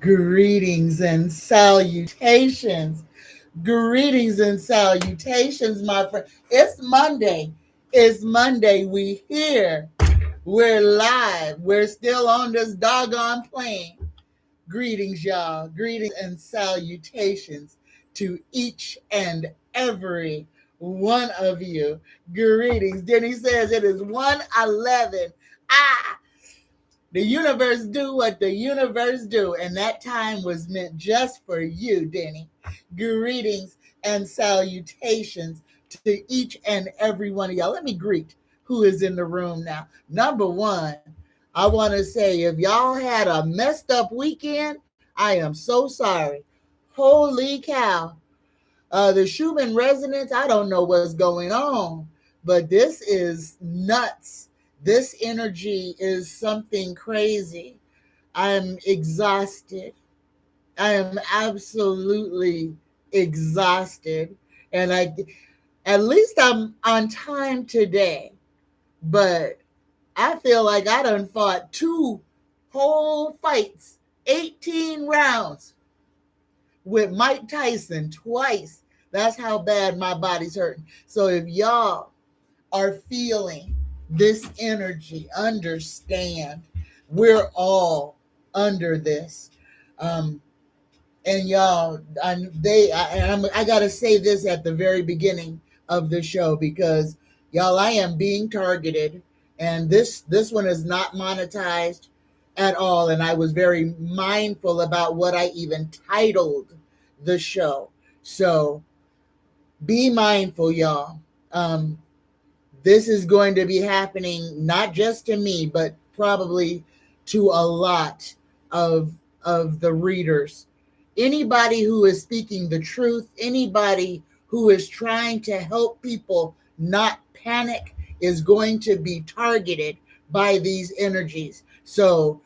Greetings and salutations. Greetings and salutations, my friend. It's Monday. It's Monday. We here. We're live. We're still on this doggone plane. Greetings, y'all. Greetings and salutations to each and every one of you. Greetings. Denny says it is 1:11. Ah, the universe do what the universe do, and that time was meant just for you, Denny. Greetings and salutations to each and every one of y'all. Let me greet who is in the room now. Number one, I want to say if y'all had a messed up weekend, I am so sorry. Holy cow. The Schumann resonance, I don't know what's going on, but this is nuts. This energy is something crazy. I'm exhausted. I am absolutely exhausted. And at least I'm on time today, but I feel like I done fought two whole fights, 18 rounds with Mike Tyson twice. That's how bad my body's hurting. So if y'all are feeling this energy, understand we're all under this. Um, and y'all, I gotta say this at the very beginning of the show because y'all, I am being targeted, and this one is not monetized at all. And I was very mindful about what I even titled the show. So be mindful, y'all. This is going to be happening not just to me, but probably to a lot of the readers. Anybody who is speaking the truth, anybody who is trying to help people not panic is going to be targeted by these energies. So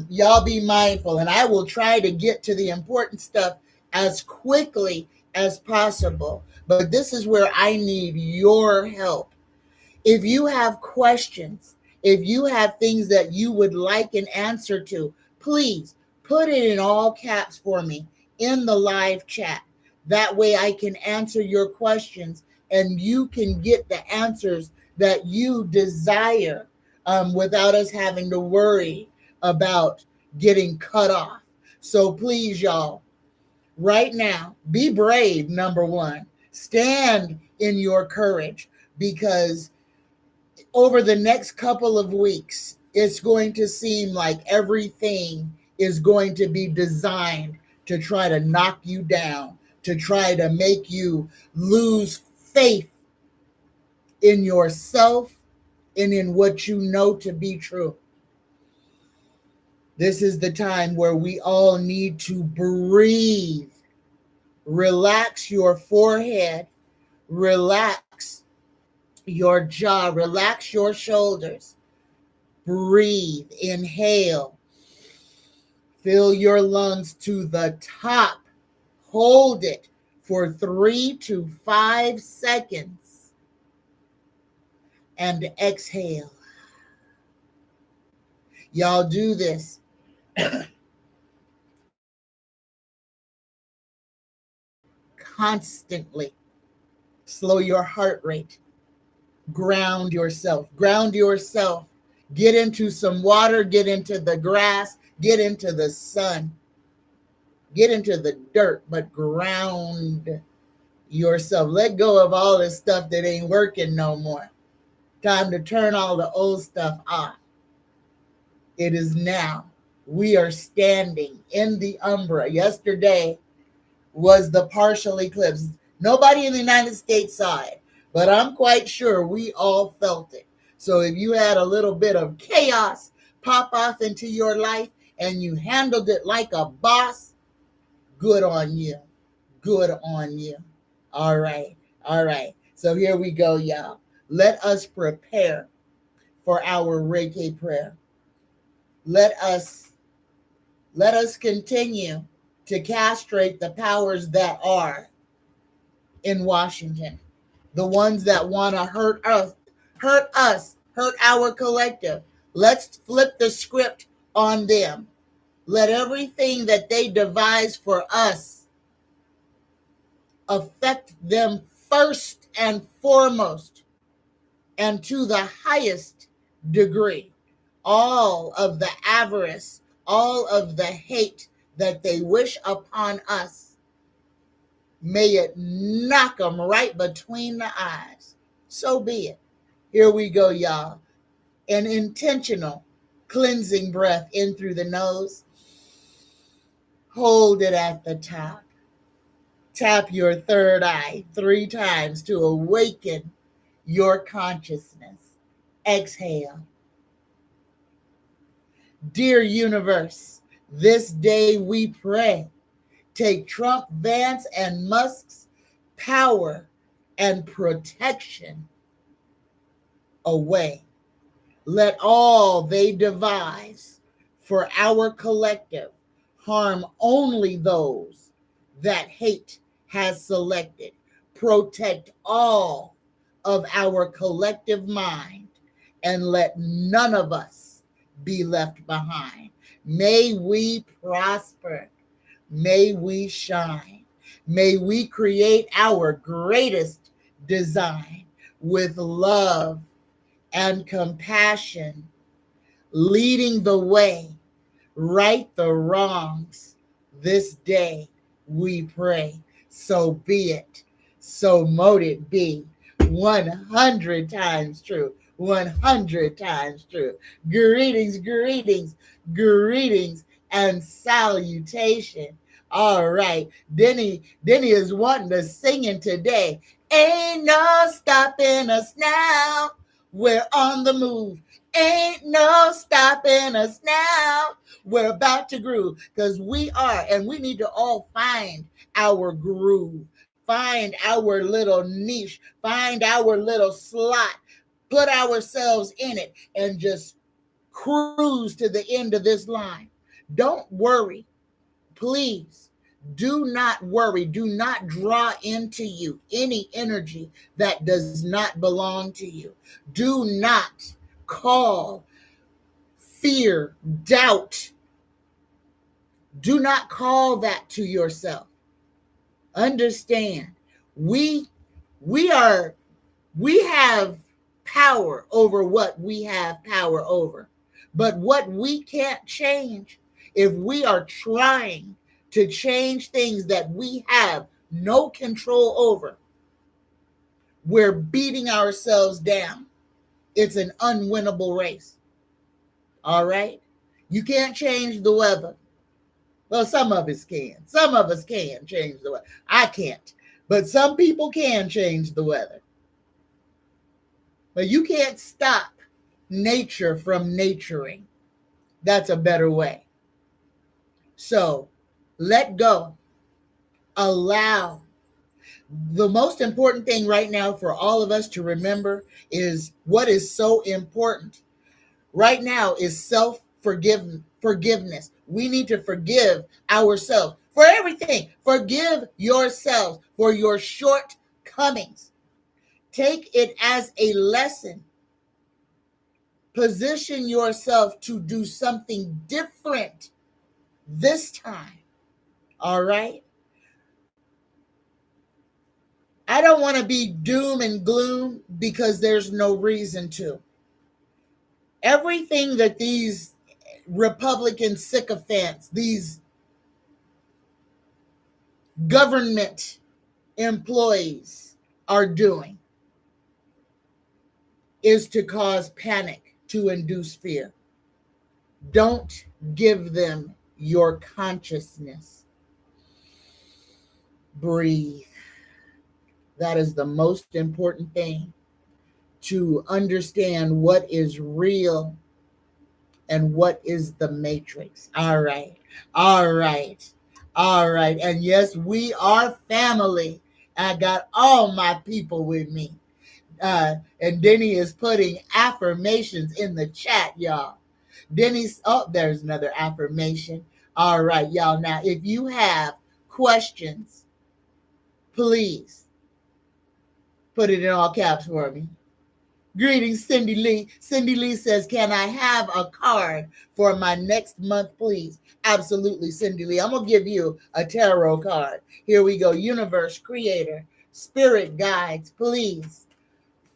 y'all be mindful, and I will try to get to the important stuff as quickly as possible. But this is where I need your help. If you have questions, if you have things that you would like an answer to, please put it in all caps for me in the live chat. That way I can answer your questions and you can get the answers that you desire without us having to worry about getting cut off. So please, y'all, right now, be brave, number one. Stand in your courage because over the next couple of weeks, it's going to seem like everything is going to be designed to try to knock you down, to try to make you lose faith in yourself and in what you know to be true. This is the time where we all need to breathe. Relax your forehead, relax your jaw, relax your shoulders. Breathe, inhale, fill your lungs to the top, hold it for 3 to 5 seconds, and exhale. Y'all do this constantly. Slow your heart rate. Ground yourself. Ground yourself. Get into some water, get into the grass, get into the sun, get into the dirt, but ground yourself. Let go of all this stuff that ain't working no more. Time to turn all the old stuff off. It is now. We are standing in the umbra. Yesterday was the partial eclipse. Nobody in the United States saw it, but I'm quite sure we all felt it. So if you had a little bit of chaos pop off into your life and you handled it like a boss, good on you. Good on you. All right. All right. So here we go, y'all. Let us prepare for our Reiki prayer. Let us continue to castrate the powers that are in Washington. The ones that want to hurt our collective. Let's flip the script on them. Let everything that they devise for us affect them first and foremost and to the highest degree. All of the avarice, all of the hate that they wish upon us, may it knock them right between the eyes. So be it. Here we go, y'all. An intentional cleansing breath in through the nose. Hold it at the top. Tap your third eye 3 times to awaken your consciousness. Exhale. Dear universe, this day we pray. Take Trump, Vance, and Musk's power and protection away. Let all they devise for our collective harm only those that hate has selected. Protect all of our collective mind and let none of us be left behind. May we prosper. May we shine. May we create our greatest design with love and compassion, leading the way, right the wrongs. This day we pray. So be it. So mote it be. 100 times true. 100 times true. Greetings, greetings, greetings, and salutation. All right. Denny is wanting to singing today. Ain't no stopping us now. We're on the move. Ain't no stopping us now. We're about to groove because we are, and we need to all find our groove, find our little niche, find our little slot, put ourselves in it, and just cruise to the end of this line. Don't worry. Please do not worry. Do not draw into you any energy that does not belong to you. Do not call fear, doubt. Do not call that to yourself. Understand, we have power over what we have power over. But what we can't change, if we are trying to change things that we have no control over, we're beating ourselves down. It's an unwinnable race. All right? You can't change the weather. Well, some of us can. Some of us can change the weather. I can't. But some people can change the weather. But you can't stop nature from naturing. That's a better way. So let go. Allow. The most important thing right now for all of us to remember is what is so important right now is forgiveness. We need to forgive ourselves for everything. Forgive yourselves for your shortcomings. Take it as a lesson. Position yourself to do something different this time. All right? I don't want to be doom and gloom because there's no reason to. Everything that these Republican sycophants, these government employees are doing is to cause panic, to induce fear. Don't give them your consciousness. Breathe. That is the most important thing, to understand what is real and what is the matrix. All right. All right. All right. And yes, we are family. I got all my people with me. And Denny is putting affirmations in the chat, y'all. Denny's, oh, there's another affirmation. All right, y'all. Now, if you have questions, please put it in all caps for me. Greetings, Cindy Lee. Cindy Lee says, can I have a card for my next month, please? Absolutely, Cindy Lee. I'm going to give you a tarot card. Here we go. Universe, creator, spirit guides, please.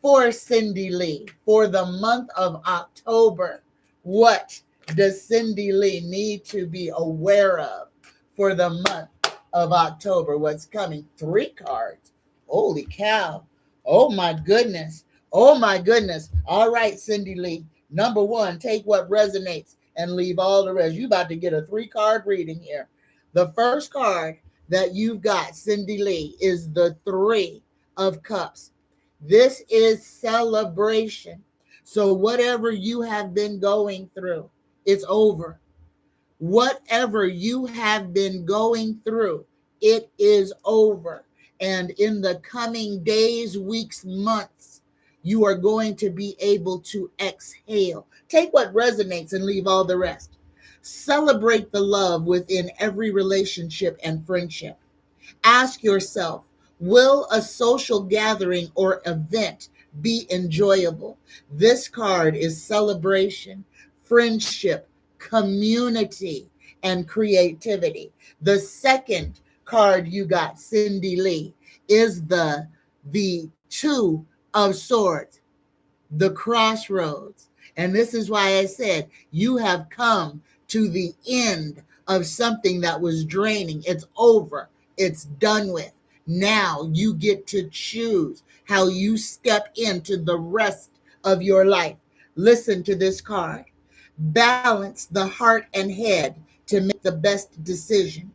For Cindy Lee, for the month of October, what does Cindy Lee need to be aware of for the month of October? What's coming? 3 cards. Holy cow. Oh my goodness. Oh my goodness. All right, Cindy Lee. Number 1, take what resonates and leave all the rest. You about to get a 3-card reading here. The first card that you've got, Cindy Lee, is the 3 of Cups. This is celebration. So whatever you have been going through, it's over. Whatever you have been going through, it is over. And in the coming days, weeks, months, you are going to be able to exhale. Take what resonates and leave all the rest. Celebrate the love within every relationship and friendship. Ask yourself, will a social gathering or event be enjoyable? This card is celebration, friendship, community, and creativity. The second card you got, Cindy Lee, is the 2 of Swords, the crossroads. And this is why I said you have come to the end of something that was draining. It's over. It's done with. Now you get to choose how you step into the rest of your life. Listen to this card. Balance the heart and head to make the best decision.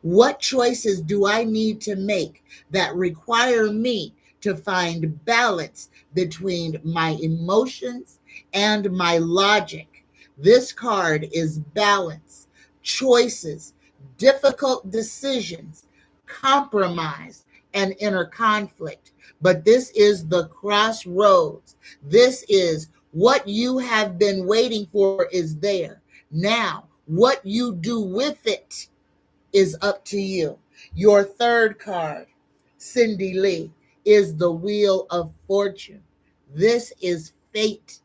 What choices do I need to make that require me to find balance between my emotions and my logic? This card is balance, choices, difficult decisions, compromise, and inner conflict. But this is the crossroads. This is what you have been waiting for is there. Now, what you do with it is up to you. Your third card, Cindy Lee, is the Wheel of Fortune. This is fate.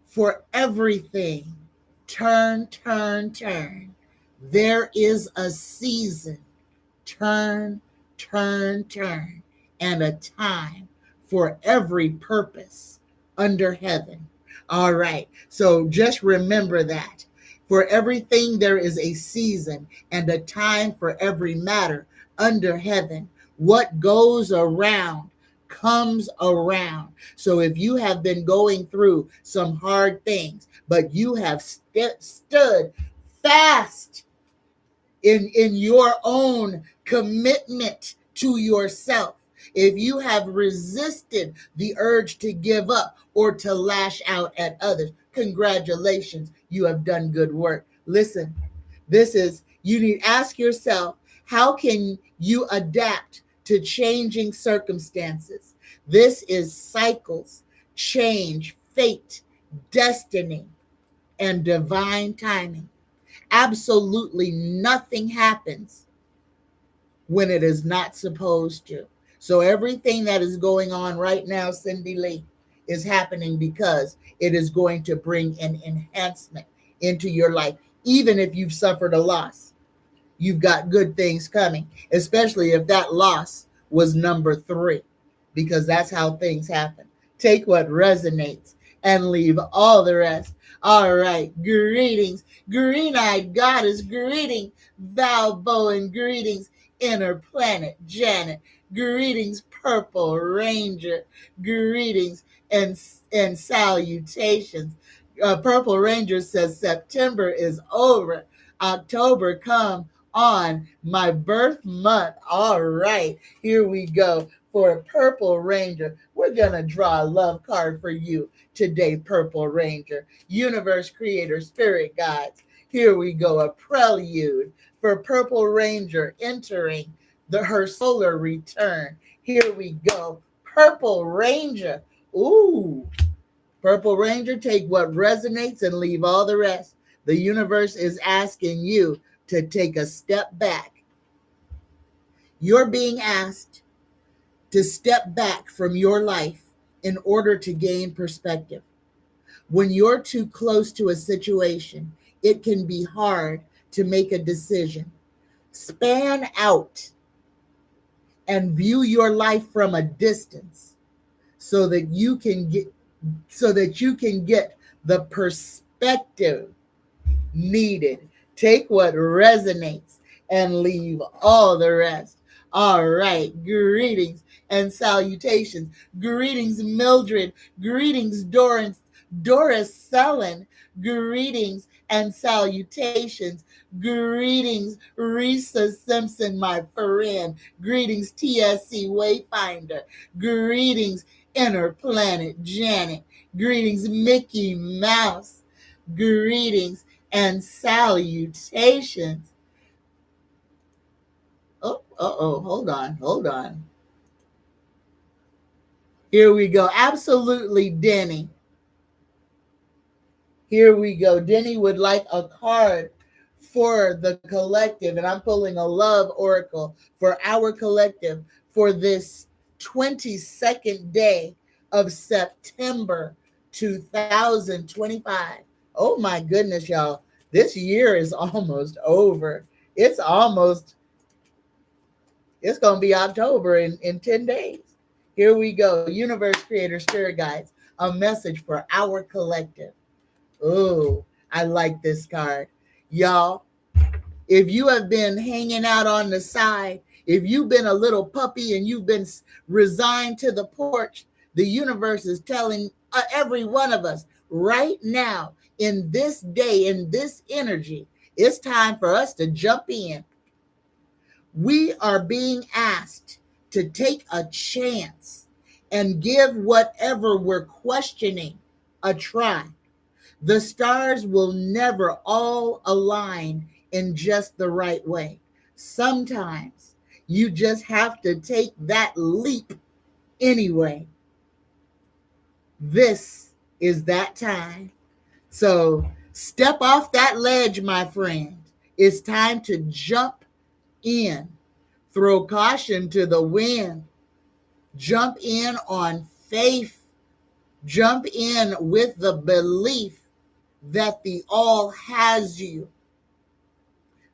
For everything, turn, turn, turn. There is a season, turn, turn, turn, and a time for every purpose under heaven. All right, so just remember that. For everything, there is a season and a time for every matter under heaven. What goes around comes around. So if you have been going through some hard things, but you have stood fast in your own commitment to yourself, if you have resisted the urge to give up or to lash out at others, congratulations, you have done good work. Listen, you need to ask yourself, how can you adapt to changing circumstances? This is cycles, change, fate, destiny, and divine timing. Absolutely nothing happens when it is not supposed to. So everything that is going on right now, Cindy Lee, is happening because it is going to bring an enhancement into your life. Even if you've suffered a loss, you've got good things coming, especially if that loss was number 3, because that's how things happen. Take what resonates and leave all the rest. All right, greetings, green-eyed goddess, greeting, Valboan, greetings, inner planet, Janet, greetings, purple ranger, greetings, and salutations. Purple Ranger says September is over. October come on my birth month. All right, here we go. For Purple Ranger, we're going to draw a love card for you today, Purple Ranger. Universe, creator, spirit guides. Here we go, a prelude for Purple Ranger entering her solar return. Here we go, Purple Ranger. Ooh, Purple Ranger, take what resonates and leave all the rest. The universe is asking you to take a step back. You're being asked to step back from your life in order to gain perspective. When you're too close to a situation, it can be hard to make a decision. Span out and view your life from a distance so that you can get the perspective needed. Take what resonates and leave all the rest. All right. Greetings and salutations. Greetings, Mildred. Greetings, Doris Sullen. Greetings and salutations. Greetings, Risa Simpson, my friend. Greetings, TSC Wayfinder. Greetings, Inner Planet Janet. Greetings, Mickey Mouse. Greetings and salutations. Hold on. Here we go. Absolutely, Denny. Here we go. Denny would like a card for the collective, and I'm pulling a love oracle for our collective for this 22nd day of September 2025. Oh my goodness, y'all. This year is almost over. It's going to be October in 10 days. Here we go. Universe, creator, spirit guides, a message for our collective. Oh, I like this card. Y'all, if you have been hanging out on the side, if you've been a little puppy and you've been resigned to the porch, the universe is telling every one of us right now, in this day, in this energy, it's time for us to jump in. We are being asked to take a chance and give whatever we're questioning a try. The stars will never all align in just the right way. Sometimes you just have to take that leap anyway. This is that time. So step off that ledge, my friend. It's time to jump in. Throw caution to the wind. Jump in on faith. Jump in with the belief that the all has you,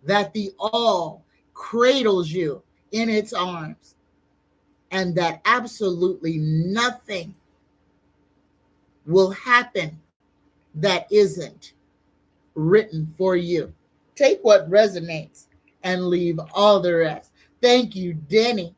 that the all cradles you in its arms, and that absolutely nothing will happen that isn't written for you. Take what resonates and leave all the rest. Thank you, Denny.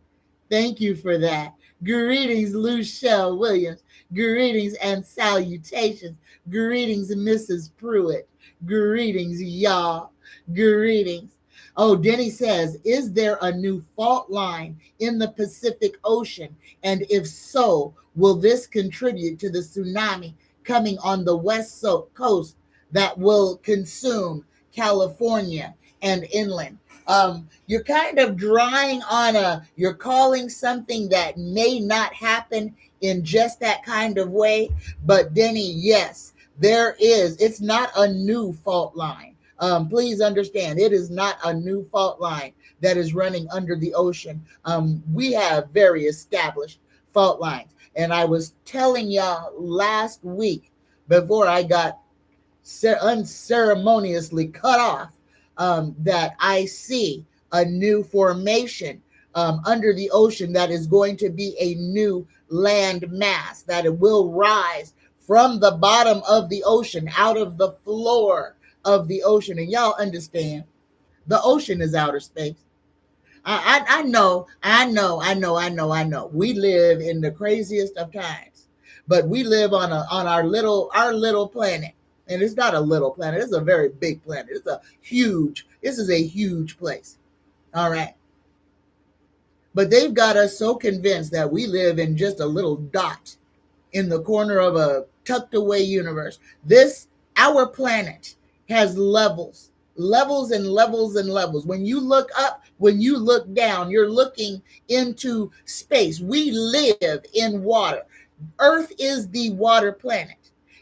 Thank you for that. Greetings, Luchelle Williams. Greetings and salutations. Greetings, Mrs. Pruitt. Greetings, y'all. Greetings. Oh, Denny says, is there a new fault line in the Pacific Ocean? And if so, will this contribute to the tsunami coming on the west coast that will consume California and inland? You're kind of drawing on you're calling something that may not happen in just that kind of way. But Denny, yes, it's not a new fault line. Please understand, it is not a new fault line that is running under the ocean. We have very established fault lines. And I was telling y'all last week before I got unceremoniously cut off, that I see a new formation under the ocean that is going to be a new land mass, that it will rise from the bottom of the ocean, out of the floor of the ocean. And y'all understand, the ocean is outer space. I know. We live in the craziest of times, but we live on our little planet. And it's not a little planet, it's a very big planet. This is a huge place. All right. But they've got us so convinced that we live in just a little dot in the corner of a tucked away universe. Our planet has levels and levels and levels. When you look up, when you look down, you're looking into space. We live in water. Earth is the water planet.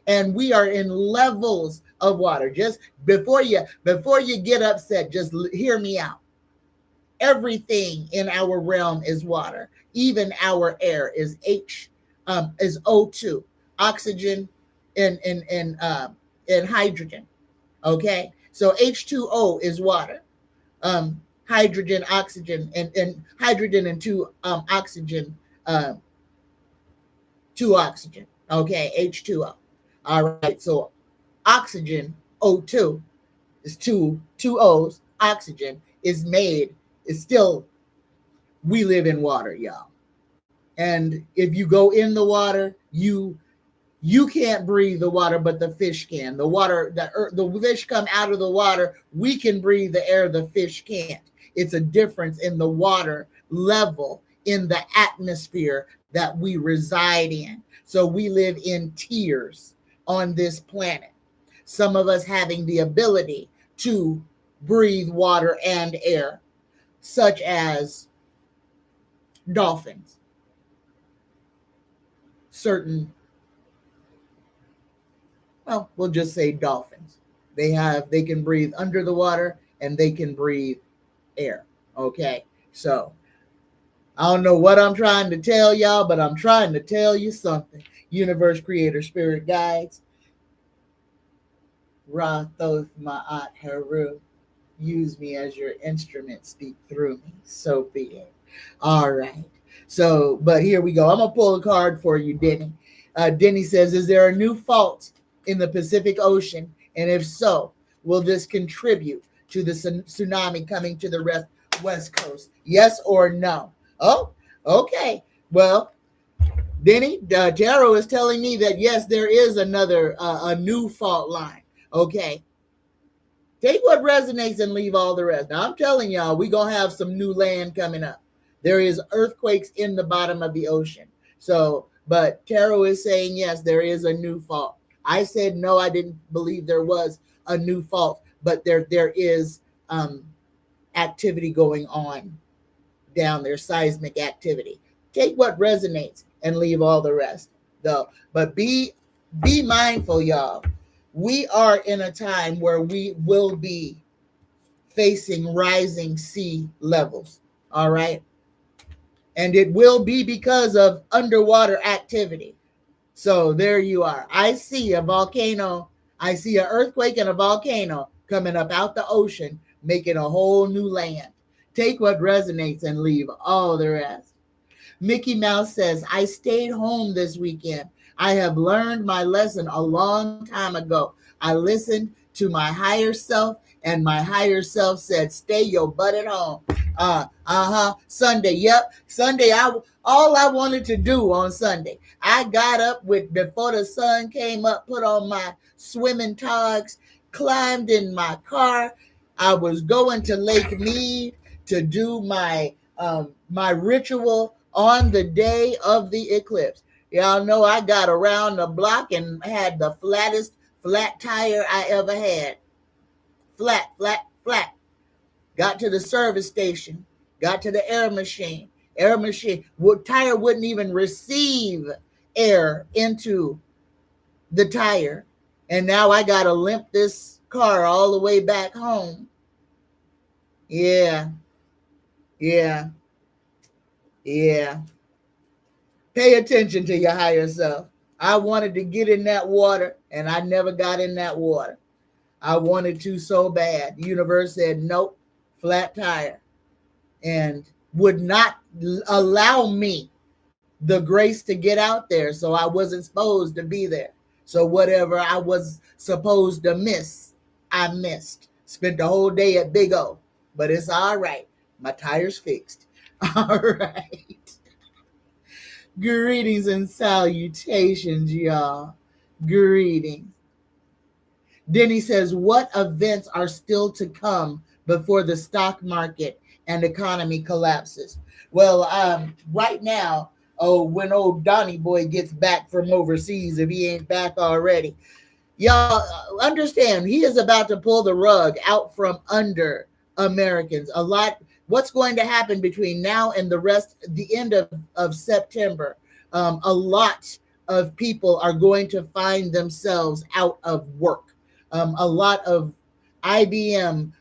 And we are in levels of water. Just before you get upset, just hear me out. Everything in our realm is water. Even our air is O2, oxygen and hydrogen. Okay, so H2O is water. Hydrogen, oxygen, and hydrogen and oxygen, um, two oxygen. Okay, H2O. All right, so oxygen O2 is two O's. Oxygen is still, we live in water, y'all. And if you go in the water, you can't breathe the water, but the fish can. The fish come out of the water. We can breathe the air, the fish can't. It's a difference in the water level in the atmosphere that we reside in. So we live in tiers on this planet. Some of us having the ability to breathe water and air, such as dolphins, certain, well, we'll just say dolphins. They can breathe under the water and they can breathe air. Okay. So I don't know what I'm trying to tell y'all, but I'm trying to tell you something. Universe, creator, spirit guides. Ra Thoth Ma'at Heru. Use me as your instrument. Speak through me. So be it. All right. So, but here we go. I'm going to pull a card for you, Denny. Denny says, is there a new fault in the Pacific Ocean? And if so, will this contribute to the tsunami coming to the West Coast? Yes or no? Oh, okay. Well, Denny, Tarot is telling me that yes, there is a new fault line. Okay. Take what resonates and leave all the rest. Now, I'm telling y'all, we're going to have some new land coming up. There is earthquakes in the bottom of the ocean. So, but Tarot is saying, yes, there is a new fault. I said, no, I didn't believe there was a new fault, but there is activity going on down there, seismic activity. Take what resonates and leave all the rest, though. But be mindful, y'all. We are in a time where we will be facing rising sea levels. All right. And it will be because of underwater activity. So there you are. I see a volcano. I see an earthquake and a volcano coming up out the ocean, making a whole new land. Take what resonates and leave all the rest. Mickey Mouse says, I stayed home this weekend. I have learned my lesson a long time ago. I listened to my higher self, and my higher self said, stay your butt at home. Sunday. Yep. Sunday. All I wanted to do on Sunday, I got up before the sun came up, put on my swimming togs, climbed in my car. I was going to Lake Mead to do my ritual on the day of the eclipse. Y'all know I got around the block and had the flattest flat tire I ever had. Flat. Got to the service station, got to the air machine. Tire wouldn't even receive air into the tire. And now I got to limp this car all the way back home. Yeah. Pay attention to your higher self. I wanted to get in that water, and I never got in that water. I wanted to so bad. The universe said, nope, flat tire, and would not allow me the grace to get out there. So I wasn't supposed to be there. So whatever I was supposed to miss, I missed. Spent the whole day at Big O, but it's all right. My tire's fixed. All right. Greetings and salutations, y'all. Greetings. Denny says, what events are still to come before the stock market and economy collapses? Well, right now, when old Donnie boy gets back from overseas, if he ain't back already, y'all understand he is about to pull the rug out from under Americans. What's going to happen between now and the end of September? A lot of people are going to find themselves out of work. A lot of IBM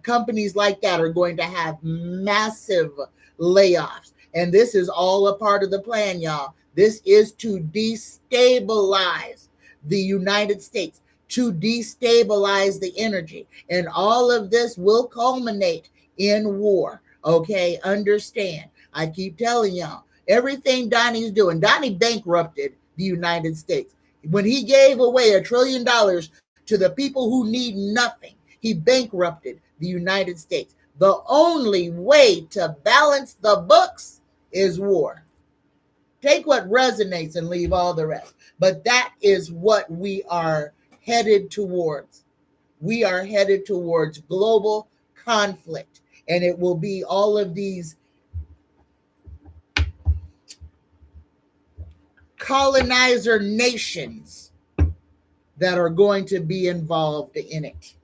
companies like that are going to have massive layoffs. And this is all a part of the plan, y'all. This is to destabilize the United States, to destabilize the energy. And all of this will culminate in war. Okay, understand. I keep telling y'all, everything Donnie's doing, Donnie bankrupted the United States. When he gave away $1 trillion to the people who need nothing, he bankrupted the United States. The only way to balance the books is war. Take what resonates and leave all the rest. But that is what we are headed towards. We are headed towards global conflict. And it will be all of these colonizer nations that are going to be involved in it.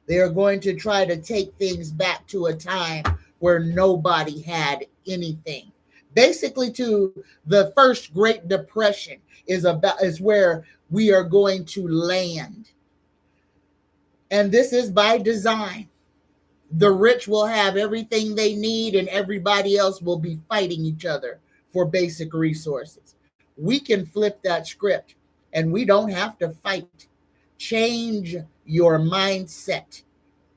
They are going to try to take things back to a time where nobody had anything. Basically, to the first Great Depression is where we are going to land. And this is by design. The rich will have everything they need, and everybody else will be fighting each other for basic resources. We can flip that script, and we don't have to fight. Change your mindset.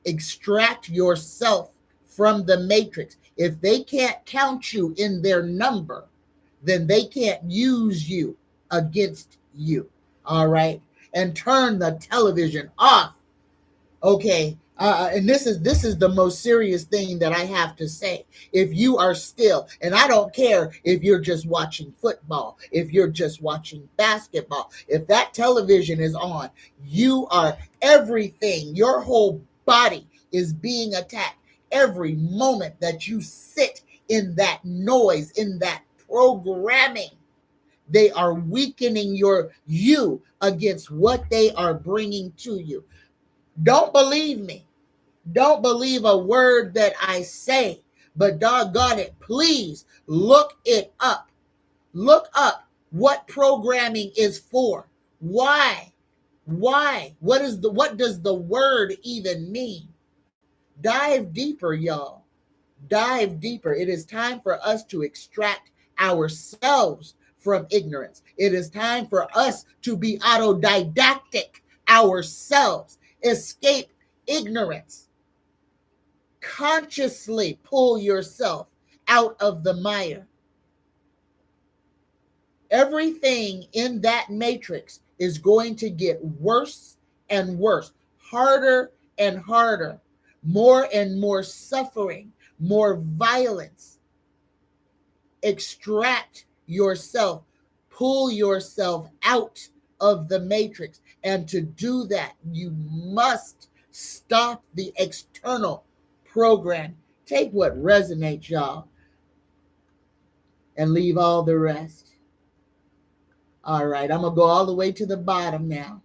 Extract yourself from the matrix. If they can't count you in their number, then they can't use you against you. All right. And turn the television off. Okay. And this is the most serious thing that I have to say. If you are still, and I don't care if you're just watching football, if you're just watching basketball, if that television is on, you are everything. Your whole body is being attacked. Every moment that you sit in that noise, in that programming, they are weakening you against what they are bringing to you. Don't believe me. Don't believe a word that I say, but doggone it, please look it up. Look up what programming is for. Why? What does the word even mean? Dive deeper, y'all. Dive deeper. It is time for us to extract ourselves from ignorance. It is time for us to be autodidactic ourselves. Escape ignorance. Consciously pull yourself out of the mire. Everything in that matrix is going to get worse and worse, harder and harder, more and more suffering, more violence. Extract yourself, pull yourself out of the matrix. And to do that, you must stop the external program. Take what resonates, y'all, and leave all the rest. All right, I'm going to go all the way to the bottom now.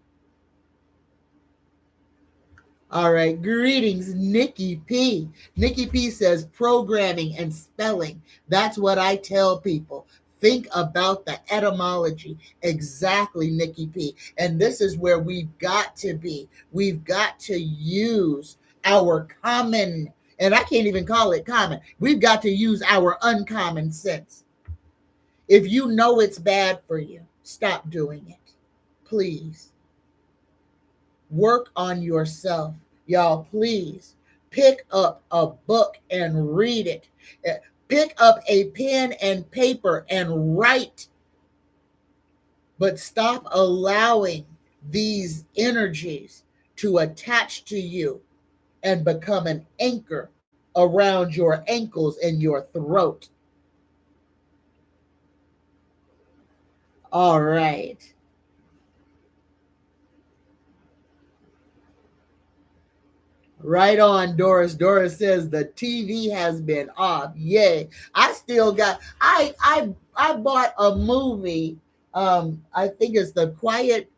All right, greetings, Nikki P. Nikki P says programming and spelling. That's what I tell people. Think about the etymology. Exactly, Nikki P. And this is where we've got to be. We've got to use our common, and I can't even call it common. We've got to use our uncommon sense. If you know it's bad for you, stop doing it. Please. Work on yourself. Y'all, please pick up a book and read it. Pick up a pen and paper and write. But stop allowing these energies to attach to you and become an anchor around your ankles and your throat. All right. Right on, Doris. Doris says the TV has been off. Yay. I still got, I bought a movie. I think it's A Quiet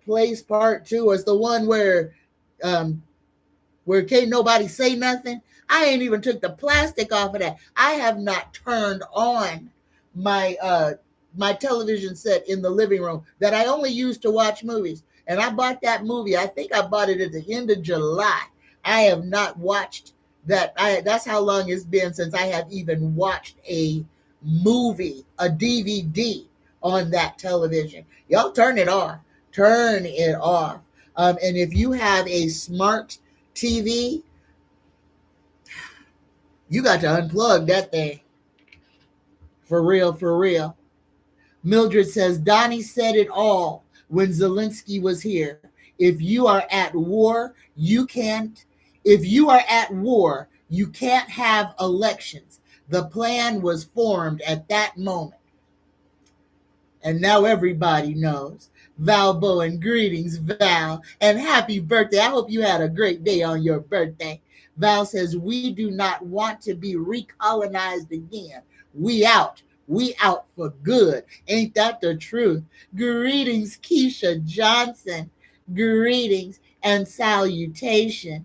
Place Part 2. It's the one where can't nobody say nothing. I ain't even took the plastic off of that. I have not turned on my my television set in the living room that I only use to watch movies. And I bought that movie. I think I bought it at the end of July. I have not watched that. That's how long it's been since I have even watched a movie, a DVD on that television. Y'all turn it off. Turn it off. And if you have a smart TV, you got to unplug that thing. For real, for real. Mildred says, Donnie said it all when Zelensky was here. If you are at war, you can't. If you are at war, you can't have elections. The plan was formed at that moment. And now everybody knows. Val Bowen, greetings, Val, and happy birthday. I hope you had a great day on your birthday. Val says, we do not want to be recolonized again. We out. We out for good. Ain't that the truth? Greetings, Keisha Johnson. Greetings and salutation.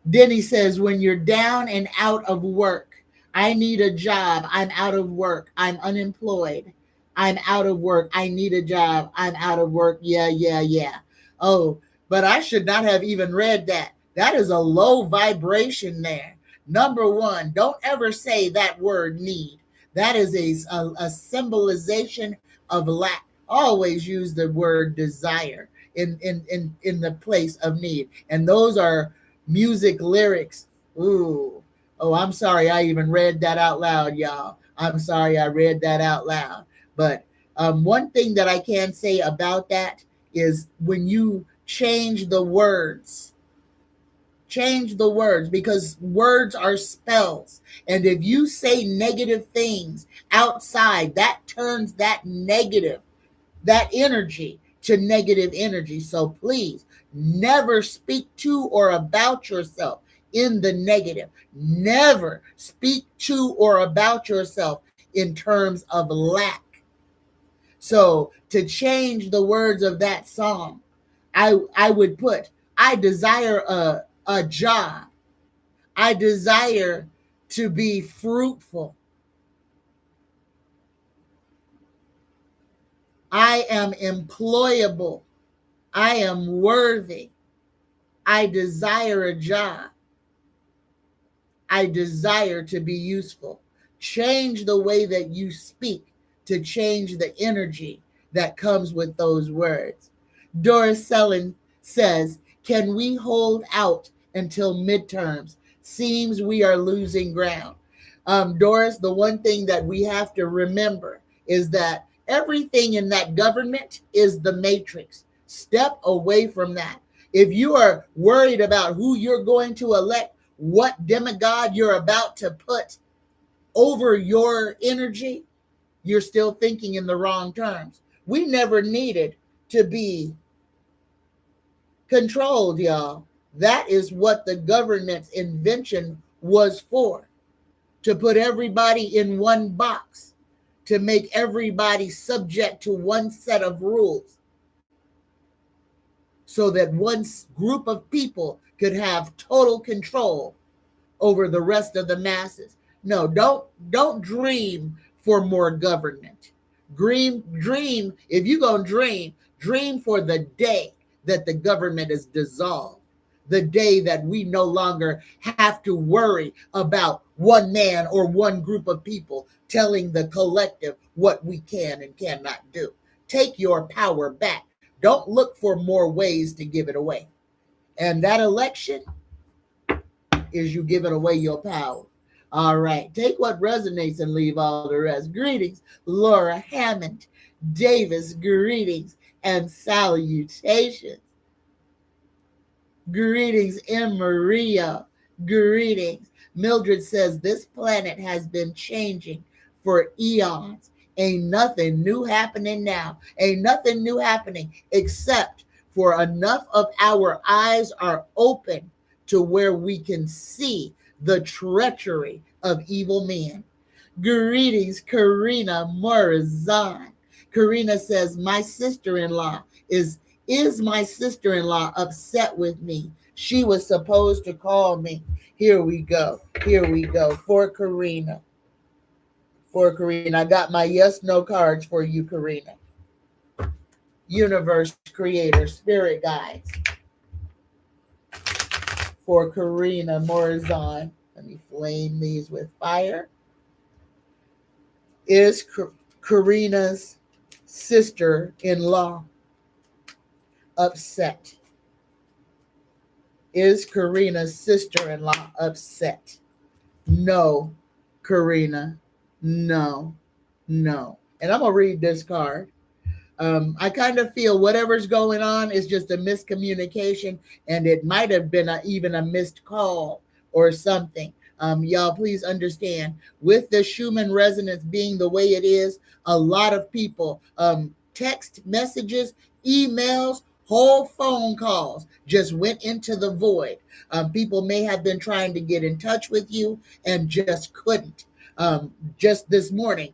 Denny says, when you're down and out of work, I need a job. I'm out of work. I'm unemployed. I'm out of work. I need a job. I'm out of work. Yeah. Oh, but I should not have even read that. That is a low vibration there. Number one, don't ever say that word need. That is a symbolization of lack. Always use the word desire in the place of need. And those are music lyrics. Ooh. Oh, I'm sorry I even read that out loud, y'all. I'm sorry I read that out loud. But one thing that I can say about that is when you change the words because words are spells. And if you say negative things outside, that turns that energy to negative energy. So please never speak to or about yourself in the negative. Never speak to or about yourself in terms of lack. So to change the words of that song, I would put, I desire a job. I desire to be fruitful. I am employable. I am worthy. I desire a job. I desire to be useful. Change the way that you speak to change the energy that comes with those words. Doris Sellen says, can we hold out until midterms? Seems we are losing ground. Doris, the one thing that we have to remember is that everything in that government is the matrix. Step away from that. If you are worried about who you're going to elect, what demigod you're about to put over your energy, you're still thinking in the wrong terms. We never needed to be controlled, y'all. That is what the government's invention was for, to put everybody in one box, to make everybody subject to one set of rules, so that one group of people could have total control over the rest of the masses. No, don't dream for more government. Dream, if you're going to dream for the day that the government is dissolved, the day that we no longer have to worry about one man or one group of people telling the collective what we can and cannot do. Take your power back. Don't look for more ways to give it away. And that election is you giving away your power. All right. Take what resonates and leave all the rest. Greetings, Laura Hammond Davis. Greetings and salutations. Greetings, M. Maria. Greetings. Mildred says this planet has been changing for eons. Ain't nothing new happening now. Ain't nothing new happening except for enough of our eyes are open to where we can see the treachery of evil men. Greetings, Karina Morazan. Karina says, my sister-in-law is my sister-in-law upset with me? She was supposed to call me. Here we go. For Karina. I got my yes, no cards for you, Karina. Universe, creator, spirit guides. for Karina Morazan. Let me flame these with fire. Is Karina's sister-in-law upset? Is Karina's sister-in-law upset? No, Karina. No, no. And I'm going to read this card. I kind of feel whatever's going on is just a miscommunication, and it might have been even a missed call or something. Y'all, please understand, with the Schumann resonance being the way it is, a lot of people, text messages, emails, whole phone calls just went into the void. People may have been trying to get in touch with you and just couldn't. Just this morning,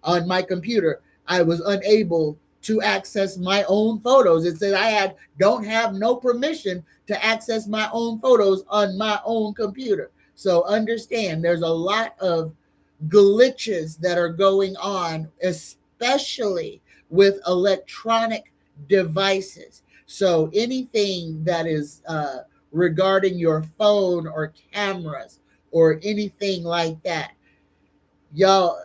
on my computer, I was unable to access my own photos. It said I don't have no permission to access my own photos on my own computer. So understand, there's a lot of glitches that are going on, especially with electronic devices. So anything that is regarding your phone or cameras or anything like that, y'all,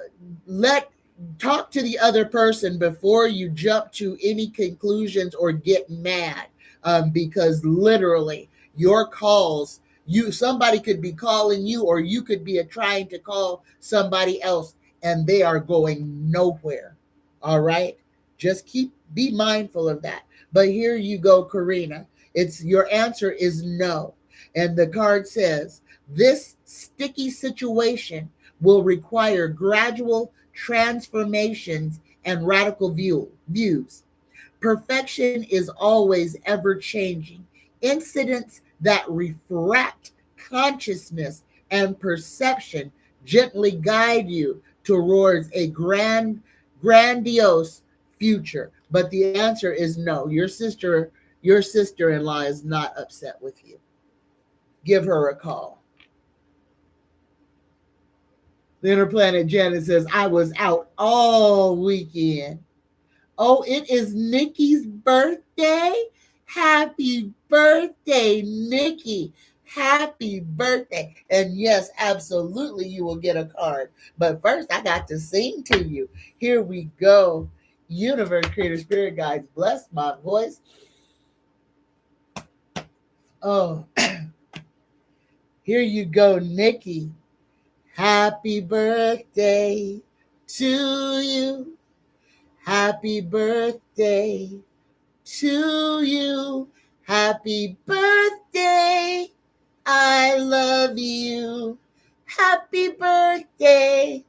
talk to the other person before you jump to any conclusions or get mad, because literally your calls, somebody could be calling you, or you could be trying to call somebody else, and they are going nowhere. All right, just be mindful of that. But here you go, Karina. Your answer is no, and the card says this sticky situation will require gradual transformations and radical views. Perfection is always ever changing. Incidents that refract consciousness and perception gently guide you towards a grandiose future. But the answer is no. Your sister-in-law is not upset with you. Give her a call. The Inner Planet Janet says, I was out all weekend. Oh, it is Nikki's birthday? Happy birthday, Nikki. Happy birthday. And yes, absolutely, you will get a card. But first, I got to sing to you. Here we go. Universe, Creator, Spirit Guides, bless my voice. Oh, here you go, Nikki. Happy birthday to you. Happy birthday to you. Happy birthday. I love you. Happy birthday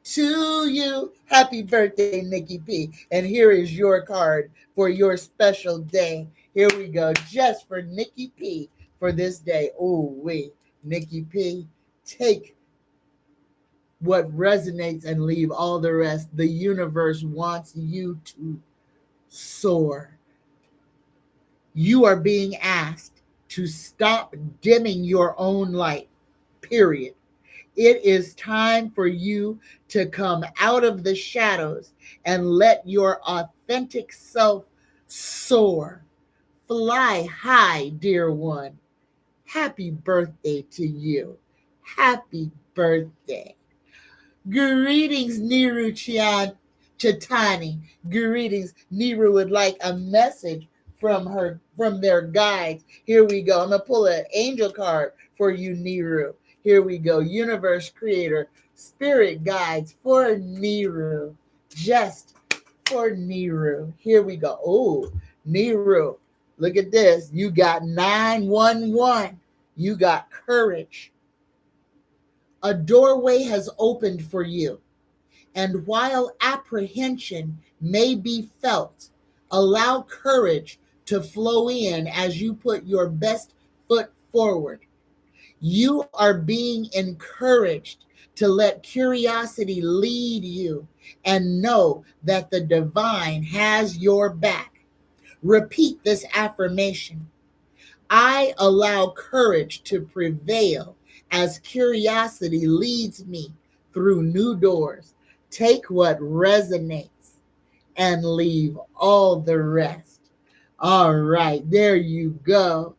to you. Happy birthday, Nikki P. And here is your card for your special day. Here we go, just for Nikki P for this day. Oh, wait, Nikki P, take what resonates and leave all the rest. The universe wants you to soar. You are being asked to stop dimming your own light, period. It is time for you to come out of the shadows and let your authentic self soar. Fly high, dear one. Happy birthday to you. Happy birthday. Greetings, Niru Chitani. Greetings. Niru would like a message from their guides. Here we go. I'm going to pull an angel card for you, Niru. Here we go. Universe Creator, Spirit Guides for Niru. Just for Niru. Here we go. Oh, Niru. Look at this. You got 911. You got courage. A doorway has opened for you, and while apprehension may be felt, allow courage to flow in as you put your best foot forward. You are being encouraged to let curiosity lead you and know that the divine has your back. Repeat this affirmation. I allow courage to prevail as curiosity leads me through new doors. Take what resonates and leave all the rest. All right, there you go.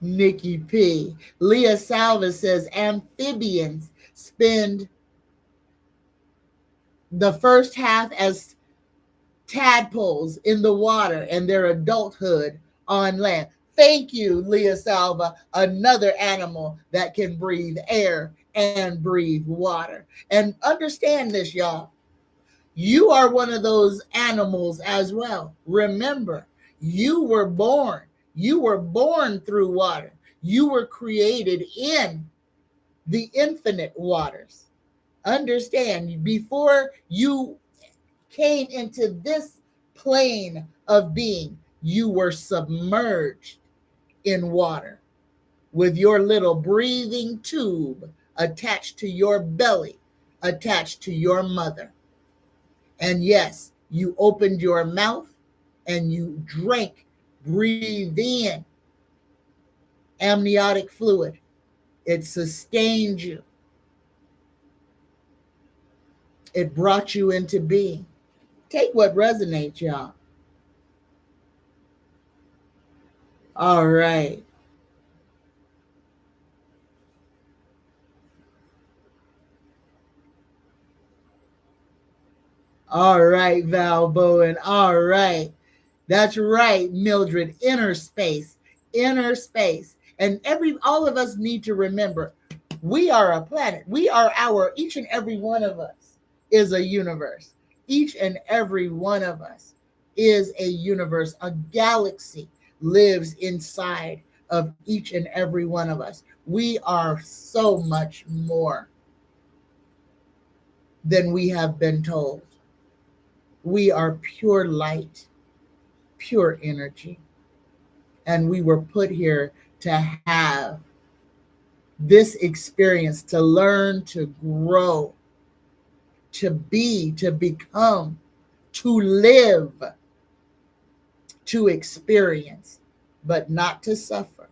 Nikki P. Leah Salva says amphibians spend the first half as tadpoles in the water and their adulthood on land. Thank you, Leah Salva, another animal that can breathe air and breathe water. And understand this, y'all. You are one of those animals as well. Remember, you were born. You were born through water. You were created in the infinite waters. Understand, before you came into this plane of being, you were submerged in water with your little breathing tube attached to your belly, attached to your mother. And yes, you opened your mouth and you drank, breathed in amniotic fluid. It sustained you. It brought you into being. Take what resonates, y'all. All right. All right, Val Bowen. All right. That's right, Mildred. Inner space. Inner space. And all of us need to remember, we are a planet. We are each and every one of us is a universe. Each and every one of us is a universe. A galaxy lives inside of each and every one of us. We are so much more than we have been told. We are pure light, pure energy. And we were put here to have this experience, to learn, to grow, to be, to become, to live, to experience, but not to suffer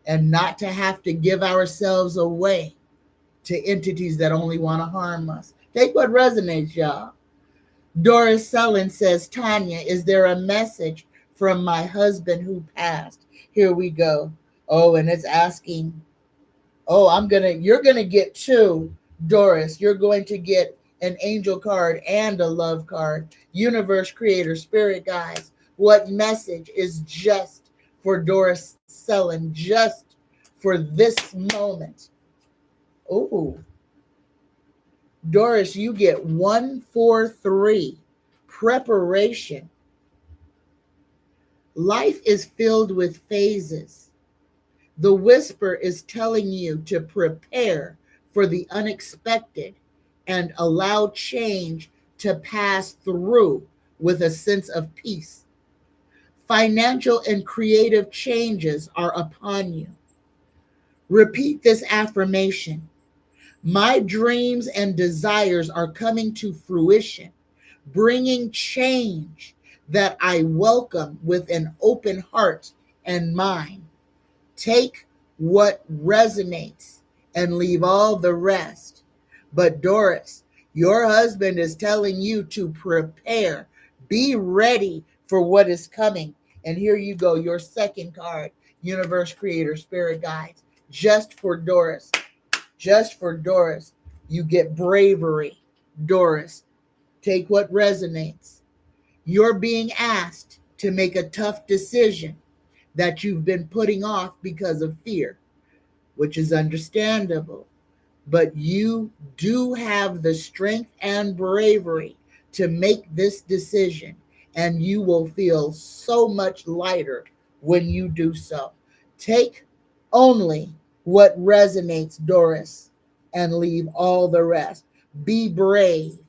and not to have to give ourselves away to entities that only want to harm us. Take what resonates, y'all. Doris Sullen says, Tanya, is there a message from my husband who passed? Here we go. Oh, and it's asking, you're going to get two, Doris. You're going to get an angel card and a love card. Universe, creator, spirit guides. What message is just for Doris Sullen, just for this moment? Oh, Doris, you get 143, preparation. Life is filled with phases. The whisper is telling you to prepare for the unexpected and allow change to pass through with a sense of peace. Financial and creative changes are upon you. Repeat this affirmation. My dreams and desires are coming to fruition, bringing change that I welcome with an open heart and mind. Take what resonates and leave all the rest. But Doris, your husband is telling you to prepare. Be ready for what is coming. And here you go, your second card, Universe Creator Spirit Guides. Just for Doris. Just for Doris. You get bravery, Doris. Take what resonates. You're being asked to make a tough decision that you've been putting off because of fear, which is understandable. But you do have the strength and bravery to make this decision, and you will feel so much lighter when you do so. Take only what resonates, Doris, and leave all the rest. Be brave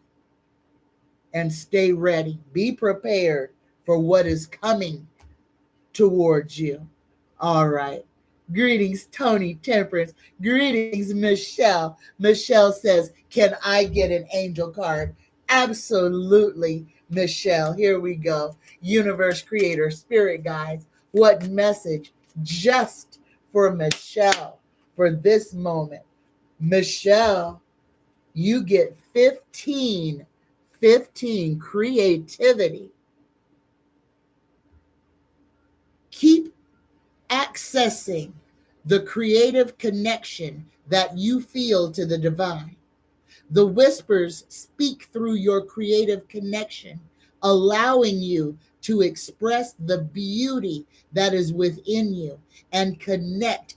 and stay ready. Be prepared for what is coming towards you. All right. Greetings, Tony Temperance. Greetings, Michelle. Michelle says, can I get an angel card? Absolutely, Michelle. Here we go. Universe Creator, Spirit Guides. What message just for Michelle for this moment? Michelle, you get 15 creativity. Keep at accessing the creative connection that you feel to the divine. The whispers speak through your creative connection, allowing you to express the beauty that is within you and connect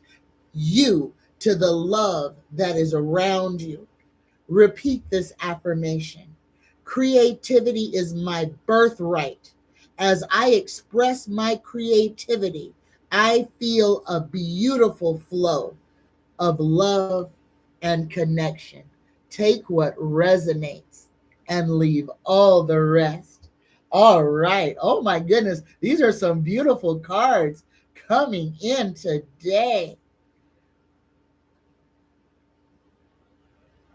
you to the love that is around you. Repeat this affirmation. Creativity is my birthright. As I express my creativity, I feel a beautiful flow of love and connection. Take what resonates and leave all the rest. All right. Oh my goodness. These are some beautiful cards coming in today.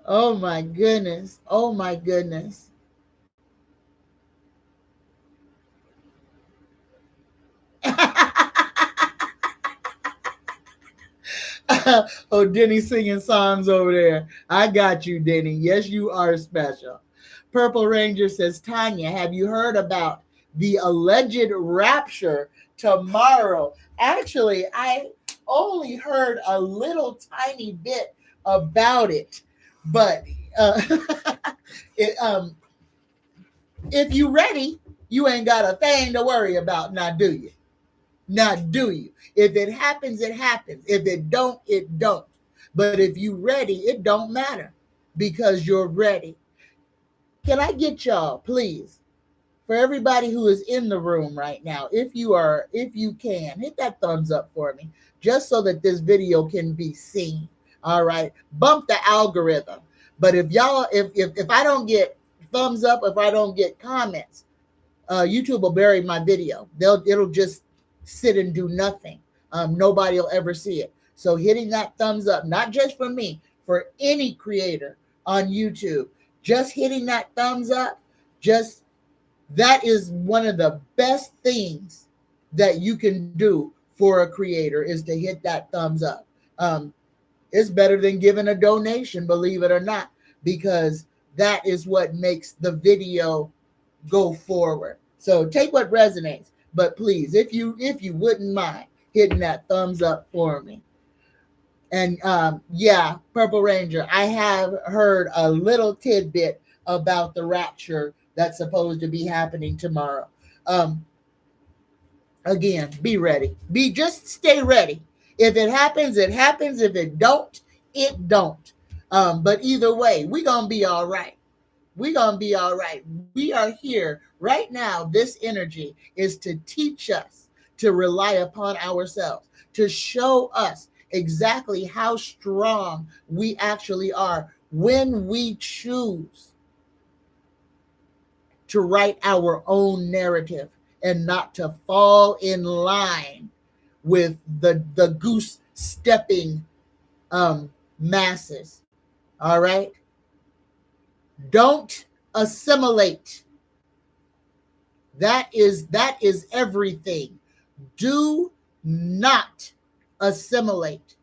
Oh my goodness. Oh my goodness. Oh, Denny singing songs over there. I got you, Denny. Yes, you are special. Purple Ranger says, Tanya, have you heard about the alleged rapture tomorrow? Actually, I only heard a little tiny bit about it, but uh, it, if you ready, you ain't got a thing to worry about now, do you? Now, do you? If it happens, it happens. If it don't, it don't. But if you ready, it don't matter because you're ready. Can I get y'all, please, for everybody who is in the room right now, if you can, hit that thumbs up for me, just so that this video can be seen. All right. Bump the algorithm. But if I don't get thumbs up, if I don't get comments, YouTube will bury my video. It'll just sit and do nothing. Nobody will ever see it. So hitting that thumbs up, not just for me, for any creator on YouTube, just hitting that thumbs up, just that is one of the best things that you can do for a creator is to hit that thumbs up. It's better than giving a donation, believe it or not, because that is what makes the video go forward. So take what resonates, but please, if you wouldn't mind hitting that thumbs up for me. And yeah, Purple Ranger, I have heard a little tidbit about the rapture that's supposed to be happening tomorrow. Again, be ready. Just stay ready. If it happens, it happens. If it don't, it don't. But either way, we're gonna be all right. We're going to be all right. We are here right now. This energy is to teach us to rely upon ourselves, to show us exactly how strong we actually are when we choose to write our own narrative and not to fall in line with the goose stepping masses. All right. Don't assimilate. That is everything. Do not assimilate.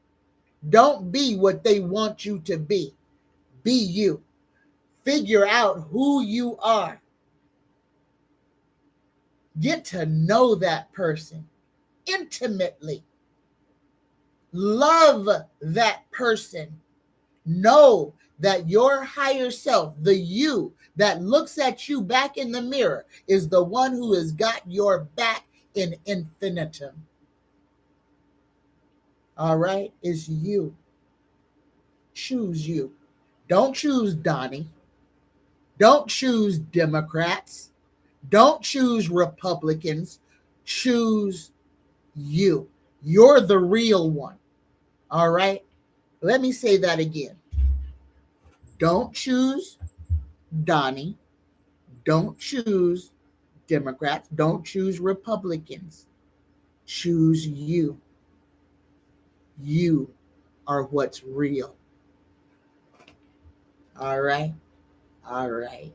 Don't be what they want you to be. Be you. Figure out who you are. Get to know that person intimately. Love that person. Know that your higher self, the you that looks at you back in the mirror, is the one who has got your back in infinitum. All right? It's you. Choose you. Don't choose Donnie. Don't choose Democrats. Don't choose Republicans. Choose you. You're the real one. All right? Let me say that again. Don't choose Donnie. Don't choose Democrats. Don't choose Republicans. Choose you. You are what's real. All right? All right.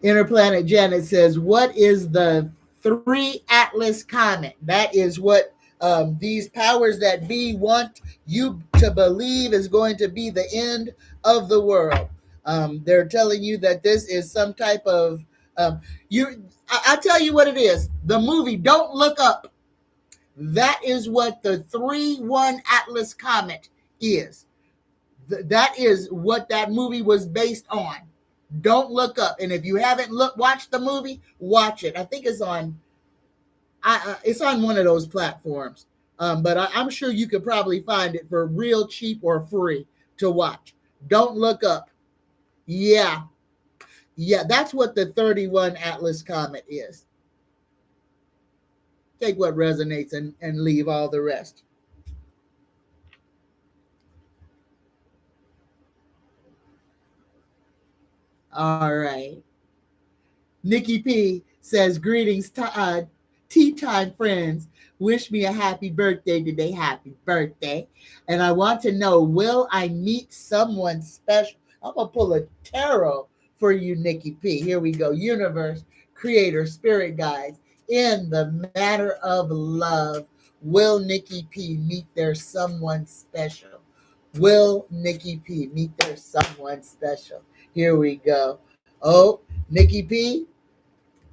Interplanet Janet says, what is the 3 Atlas Comet? That is what these powers that be want you to believe is going to be the end of the world. They're telling you that this is some type of I tell you what it is. The movie Don't Look Up. That is what the 3-1 Atlas Comet is. That is what that movie was based on. Don't Look Up. And if you haven't watched the movie, watch it. I think it's on one of those platforms. But I'm sure you could probably find it for real cheap or free to watch. Don't Look Up. Yeah. Yeah, that's what the 31 Atlas Comet is. Take what resonates and leave all the rest. All right. Nikki P says, greetings, tea time friends. Wish me a happy birthday today. Happy birthday. And I want to know, will I meet someone special? I'm going to pull a tarot for you, Nikki P. Here we go. Universe, creator, spirit guides. In the matter of love, will Nikki P meet their someone special? Will Nikki P meet their someone special? Here we go. Oh, Nikki P,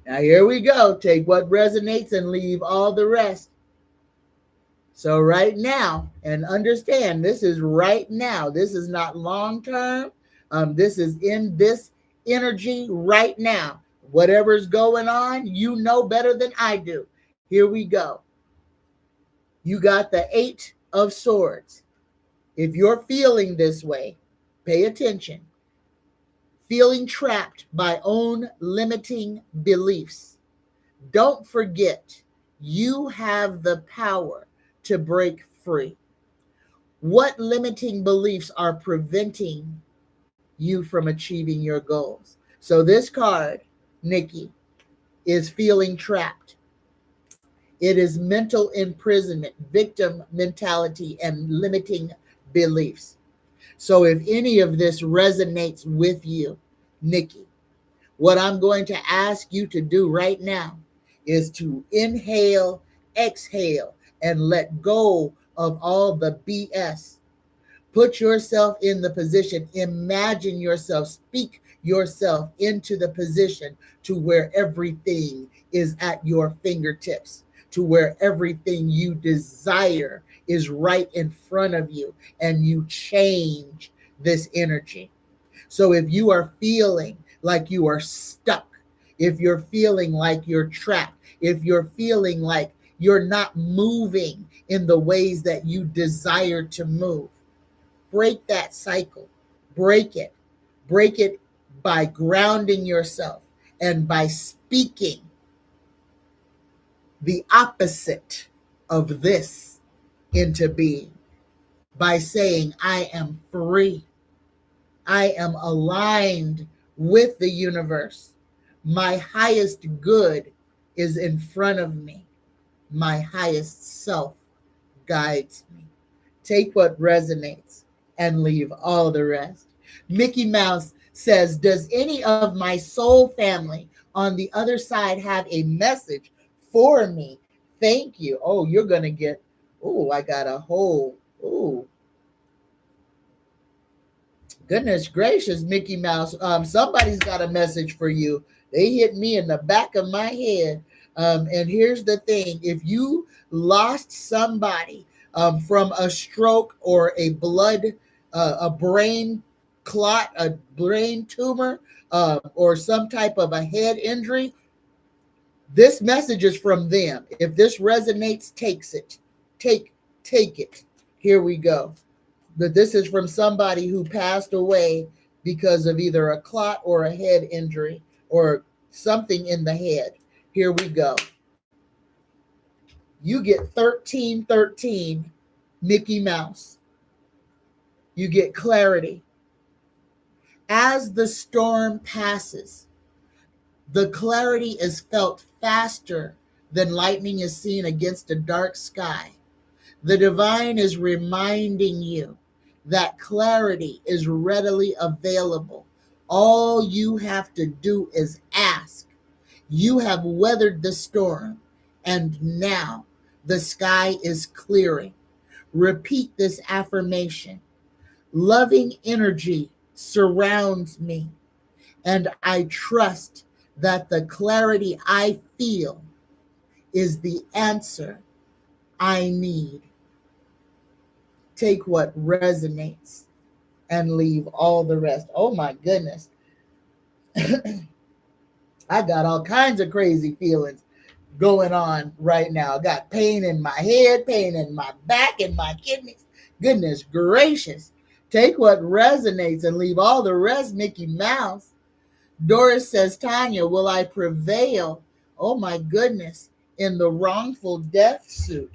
now here we go. Take what resonates and leave all the rest. So right now, and understand, this is right now. This is not long term. This is in this energy right now. Whatever's going on, you know better than I do. Here we go. You got the 8 of Swords. If you're feeling this way, pay attention. Feeling trapped by own limiting beliefs. Don't forget, you have the power to break free. What limiting beliefs are preventing you from achieving your goals? So this card, Nikki, is feeling trapped. It is mental imprisonment, victim mentality, and limiting beliefs. So if any of this resonates with you, Nikki, what I'm going to ask you to do right now is to inhale, exhale, and let go of all the BS. Put yourself in the position, imagine yourself, speak yourself into the position to where everything is at your fingertips, to where everything you desire is right in front of you, and you change this energy. So if you are feeling like you are stuck, if you're feeling like you're trapped, if you're feeling like you're not moving in the ways that you desire to move, break that cycle. Break it. Break it by grounding yourself and by speaking the opposite of this into being. By saying, I am free. I am aligned with the universe. My highest good is in front of me. My highest self guides me. Take what resonates and leave all the rest. Mickey Mouse says, does any of my soul family on the other side have a message for me? Thank you. Oh, you're going to get, oh, I got a whole, oh, goodness gracious, Mickey Mouse. Somebody's got a message for you. They hit me in the back of my head. And here's the thing. If you lost somebody from a stroke or a brain clot, a brain tumor, or some type of a head injury, this message is from them. If this resonates, takes it. Take it. Here we go. But this is from somebody who passed away because of either a clot or a head injury or something in the head. Here we go. You get 1313, Mickey Mouse. You get clarity. As the storm passes, the clarity is felt faster than lightning is seen against a dark sky. The divine is reminding you that clarity is readily available. All you have to do is ask. You have weathered the storm, and now the sky is clearing. Repeat this affirmation. Loving energy surrounds me, and I trust that the clarity I feel is the answer I need. Take what resonates and leave all the rest. Oh my goodness. I got all kinds of crazy feelings going on right now. I got pain in my head, pain in my back, and my kidneys. Goodness gracious. Take what resonates and leave all the rest, Mickey Mouse. Doris says, Tanya, will I prevail? Oh my goodness. In the wrongful death suit.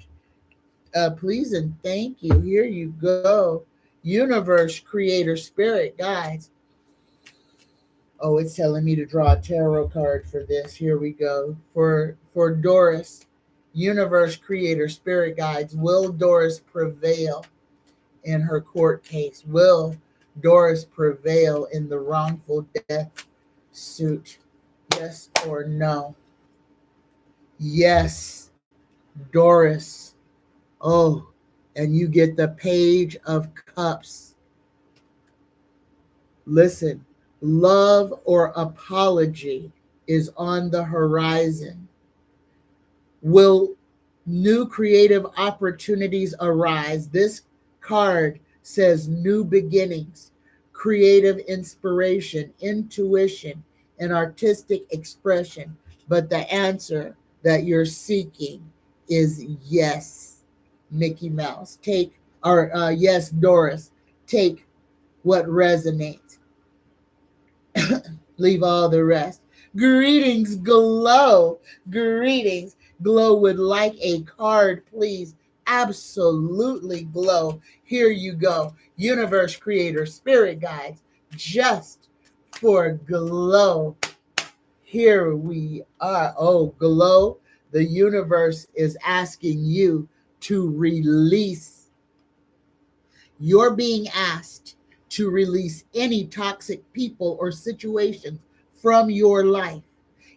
Please and thank you. Here you go. Universe, creator, spirit, guides. Oh, it's telling me to draw a tarot card for this. Here we go. For Doris, universe, creator, spirit guides. Will Doris prevail in her court case? Will Doris prevail in the wrongful death suit? Yes or no? Yes, Doris. Oh, and you get the Page of Cups. Listen, love or apology is on the horizon. Will new creative opportunities arise? This card says new beginnings, creative inspiration, intuition, and artistic expression. But the answer that you're seeking is yes, Mickey Mouse. Yes, Doris. Take what resonates. Leave all the rest. Greetings, Glow. Greetings. Glow would like a card, please. Absolutely, Glow. Here you go. Universe creator, spirit guides, just for Glow. Here we are. Oh, Glow, the universe is asking you to release. You're being asked to release any toxic people or situations from your life.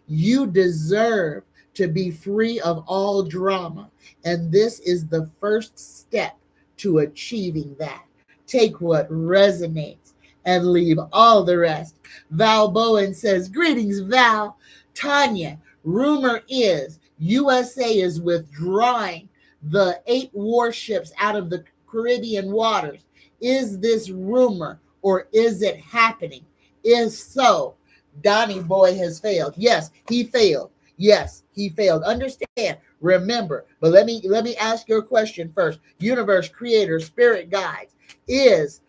You deserve to be free of all drama. And this is the first step to achieving that. Take what resonates and leave all the rest. Val Bowen says, greetings, Val. Tanya, rumor is USA is withdrawing the 8 warships out of the Caribbean waters. Is this rumor or is it happening? If so, Donnie Boy has failed. Yes, he failed. Yes, he failed. Understand, remember, but let me ask your question first. Universe, creator, spirit guides. Is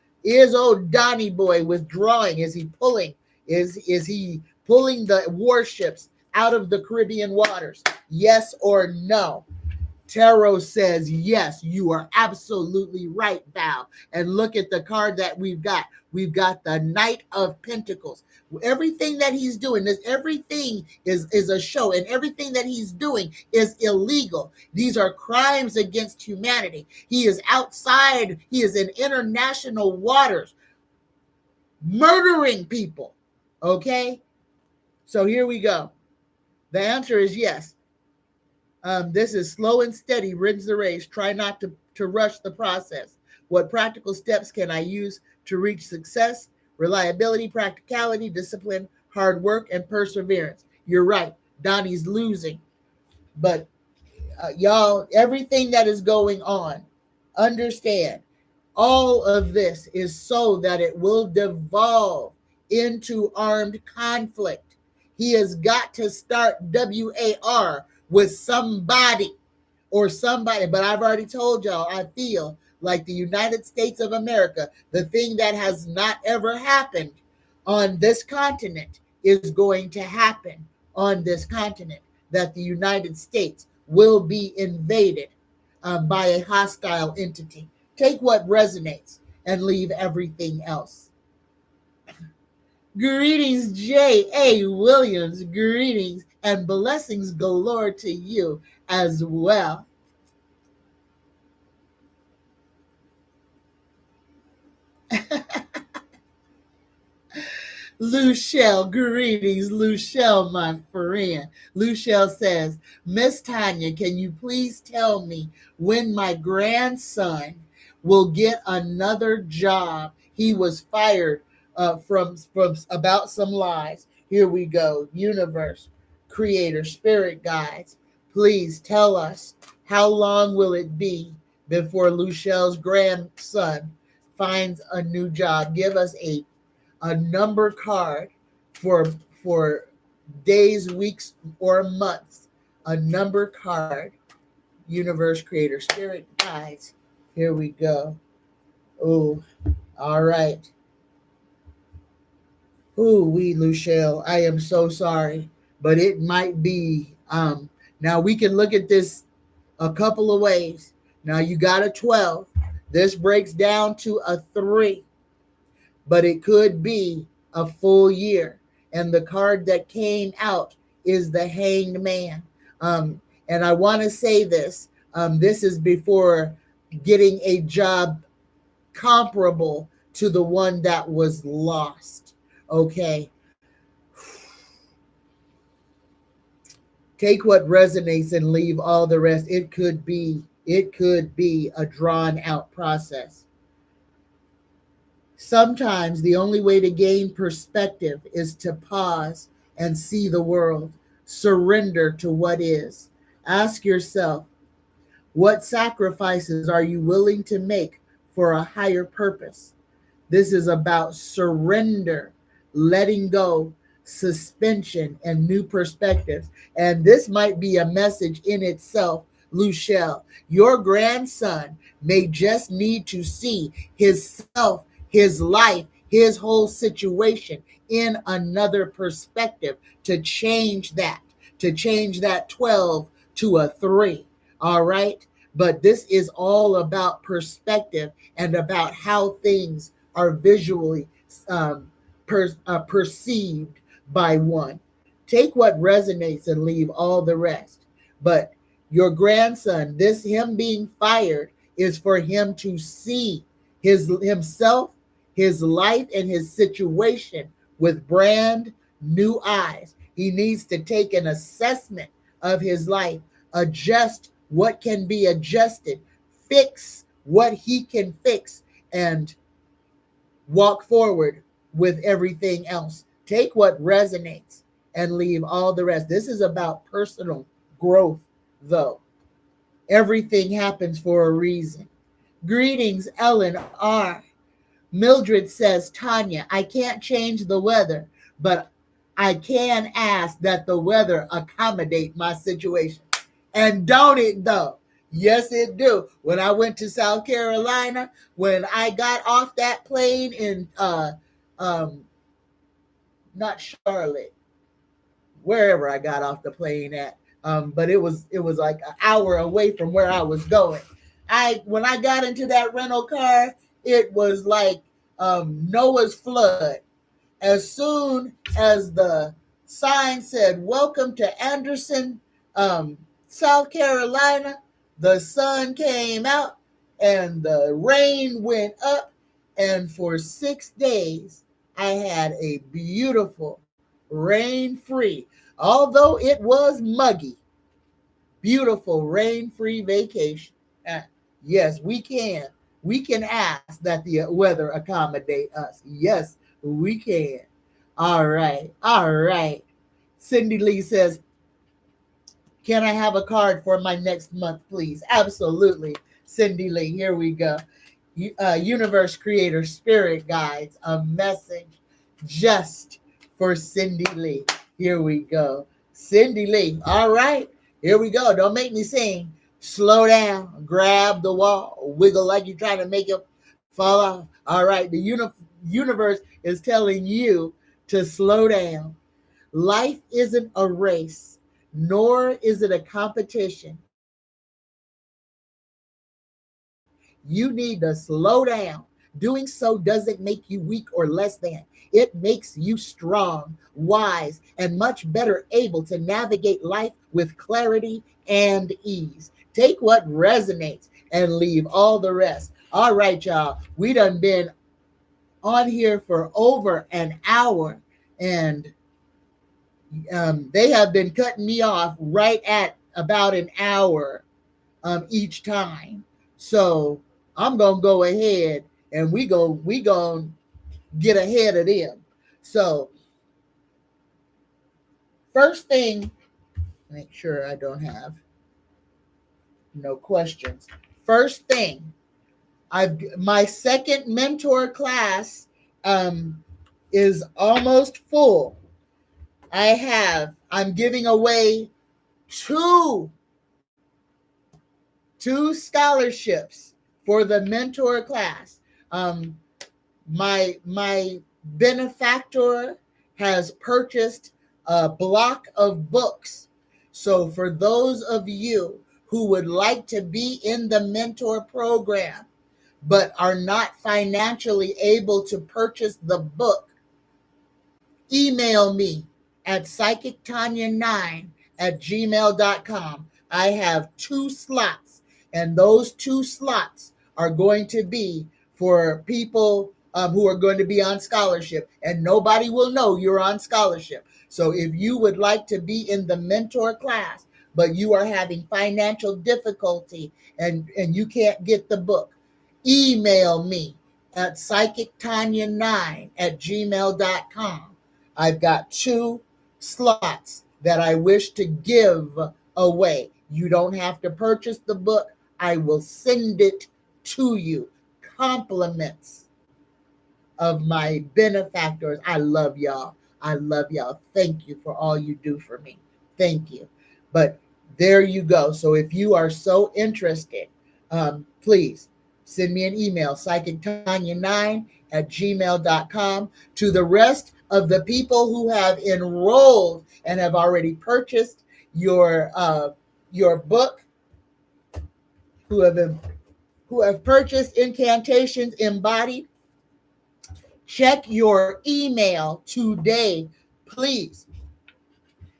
old Donnie Boy withdrawing? Is he pulling? Is he pulling the warships out of the Caribbean waters? Yes or no? Tarot says, yes, you are absolutely right, Val. And look at the card that we've got. We've got the Knight of Pentacles. Everything that he's doing, everything is a show, and everything that he's doing is illegal. These are crimes against humanity. He is outside. He is in international waters, murdering people. Okay? So here we go. The answer is yes. This is slow and steady, wins the race. Try not to rush the process. What practical steps can I use to reach success? Reliability, practicality, discipline, hard work, and perseverance. You're right. Donnie's losing. But y'all, everything that is going on, understand, all of this is so that it will devolve into armed conflict. He has got to start WAR with somebody or somebody. But I've already told y'all, I feel like the United States of America, the thing that has not ever happened on this continent is going to happen on this continent, that the United States will be invaded by a hostile entity. Take what resonates and leave everything else. Greetings, J.A. Williams. Greetings and blessings galore to you as well. Luchelle, greetings, Luchelle, my friend. Luchelle says, Miss Tanya, can you please tell me when my grandson will get another job? He was fired from about some lies. Here we go. Universe, creator, spirit guides. Please tell us, how long will it be before Luchelle's grandson finds a new job? Give us a number card for for days, weeks, or months. A number card. Universe, creator, spirit, guides. Here we go. Oh, all right. Ooh, Luchelle, I am so sorry, but it might be. Now we can look at this a couple of ways. Now you got a 12. This breaks down to a 3, but it could be a full year. And the card that came out is the Hanged Man. And I want to say this. This is before getting a job comparable to the one that was lost. Okay. Take what resonates and leave all the rest. It could be a drawn out process. Sometimes the only way to gain perspective is to pause and see the world. Surrender to what is. Ask yourself, what sacrifices are you willing to make for a higher purpose? This is about surrender, letting go, suspension, and new perspectives. And this might be a message in itself, Luchelle. Your grandson may just need to see his self, his life, his whole situation in another perspective to change that 12 to a 3. All right. But this is all about perspective and about how things are visually perceived by one. Take what resonates and leave all the rest. But your grandson, him being fired is for him to see himself, his life, and his situation with brand new eyes. He needs to take an assessment of his life, adjust what can be adjusted, fix what he can fix, and walk forward with everything else. Take what resonates and leave all the rest. This is about personal growth, though. Everything happens for a reason. Greetings, Ellen R. Mildred says, Tanya, I can't change the weather, but I can ask that the weather accommodate my situation. And don't it though? Yes, it do. When I went to South Carolina, when I got off that plane in not Charlotte, wherever I got off the plane at, but it was like an hour away from where I was going. When I got into that rental car, it was like Noah's flood. As soon as the sign said, welcome to Anderson, South Carolina, the sun came out and the rain went up. And for 6 days, I had a beautiful, rain-free, although it was muggy, beautiful, rain-free vacation. Yes, we can. We can ask that the weather accommodate us. Yes, we can. All right. All right. Cindy Lee says, can I have a card for my next month, please? Absolutely. Cindy Lee, here we go. Universe Creator Spirit Guides, a message just for Cindy Lee. Here we go. Cindy Lee. All right. Here we go. Don't make me sing. Slow down. Grab the wall. Wiggle like you're trying to make it fall off. All right. The universe is telling you to slow down. Life isn't a race, nor is it a competition. You need to slow down. Doing so doesn't make you weak or less than. It makes you strong, wise, and much better able to navigate life with clarity and ease. Take what resonates and leave all the rest. All right, y'all. We done been on here for over an hour, and they have been cutting me off right at about an hour each time. So I'm gonna go ahead and we gonna get ahead of them. So first thing, Make sure I don't have no questions. First thing, my second mentor class is almost full. I'm giving away two scholarships for the mentor class. My benefactor has purchased a block of books. So for those of you who would like to be in the mentor program but are not financially able to purchase the book, email me at psychictanya9@gmail.com. I have 2 slots, and those 2 slots are going to be for people who are going to be on scholarship, and nobody will know you're on scholarship. So if you would like to be in the mentor class, but you are having financial difficulty and you can't get the book, email me at psychictanya9@gmail.com. I've got 2 slots that I wish to give away. You don't have to purchase the book. I will send it to you. Compliments of my benefactors. I love y'all. I love y'all. Thank you for all you do for me. Thank you. But there you go. So if you are so interested, please send me an email, psychictanya9@gmail.com. To the rest of the people who have enrolled and have already purchased your book, who have purchased Incantations Embodied, check your email today, please.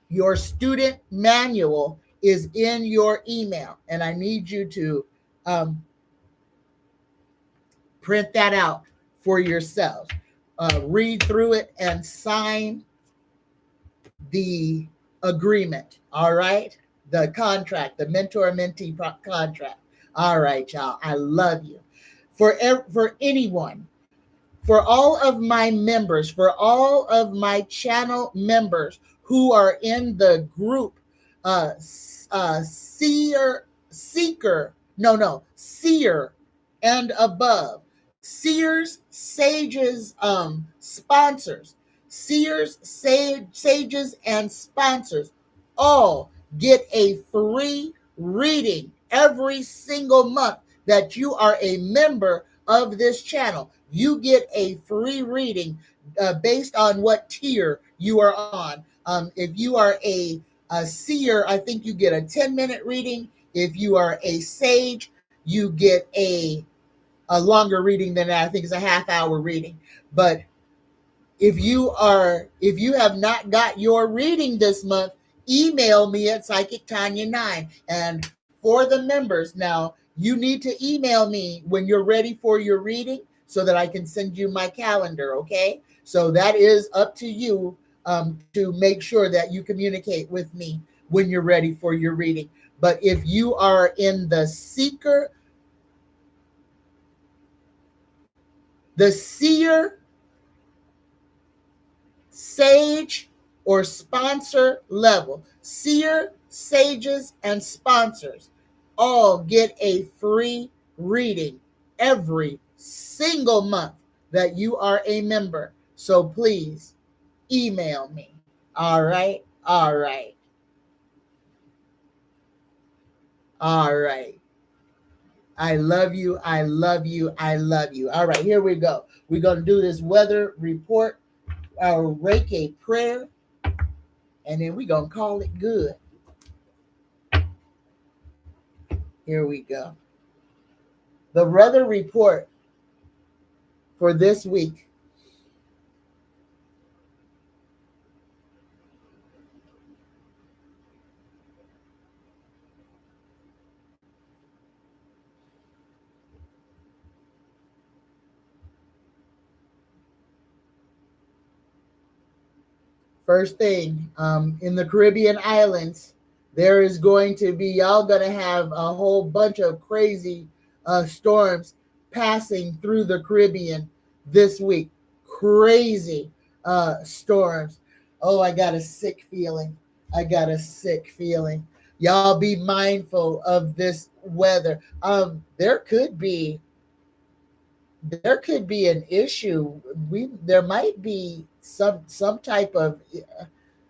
Your student manual is in your email, and I need you to print that out for yourself. Read through it and sign the agreement. All right, the contract, the mentor-mentee contract. All right, y'all. I love you. For anyone, for all of my members, for all of my channel members who are in the group, seer and above, seers, sages, sponsors, seers, sages, and sponsors all get a free reading every single month that you are a member of this channel. You get a free reading based on what tier you are on. If you are a seer, I think you get a 10-minute reading. If you are a sage, you get a longer reading than that. I think it's a half-hour reading. But if you have not got your reading this month, email me at psychictanya9. And for the members, now you need to email me when you're ready for your reading so that I can send you my calendar, okay? So that is up to you to make sure that you communicate with me when you're ready for your reading. But if you are in the seer, sage, or sponsor level, seer, sages, and sponsors all get a free reading every single month that you are a member. So please email me. All right. All right. All right. I love you. I love you. I love you. All right, here we go. We're going to do this weather report, our Reiki prayer, and then we're going to call it good. Here we go. The weather report for this week. First thing, in the Caribbean islands, there is going to be, y'all going to have a whole bunch of crazy storms passing through the Caribbean this week. Crazy storms. Oh, I got a sick feeling. I got a sick feeling. Y'all be mindful of this weather. There could be an issue. There might be some type of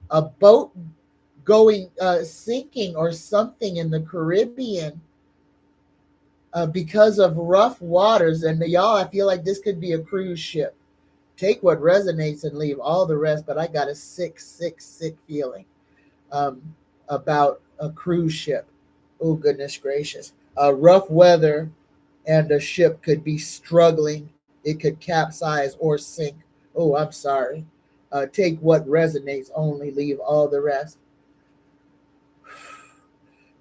a boat going sinking or something in the Caribbean because of rough waters. And y'all, I feel like this could be a cruise ship. Take what resonates and leave all the rest. But I got a sick, sick, sick feeling um, about a cruise ship. Oh, goodness gracious. Rough weather and a ship could be struggling. It could capsize or sink. Oh, I'm sorry. Take what resonates only, leave all the rest.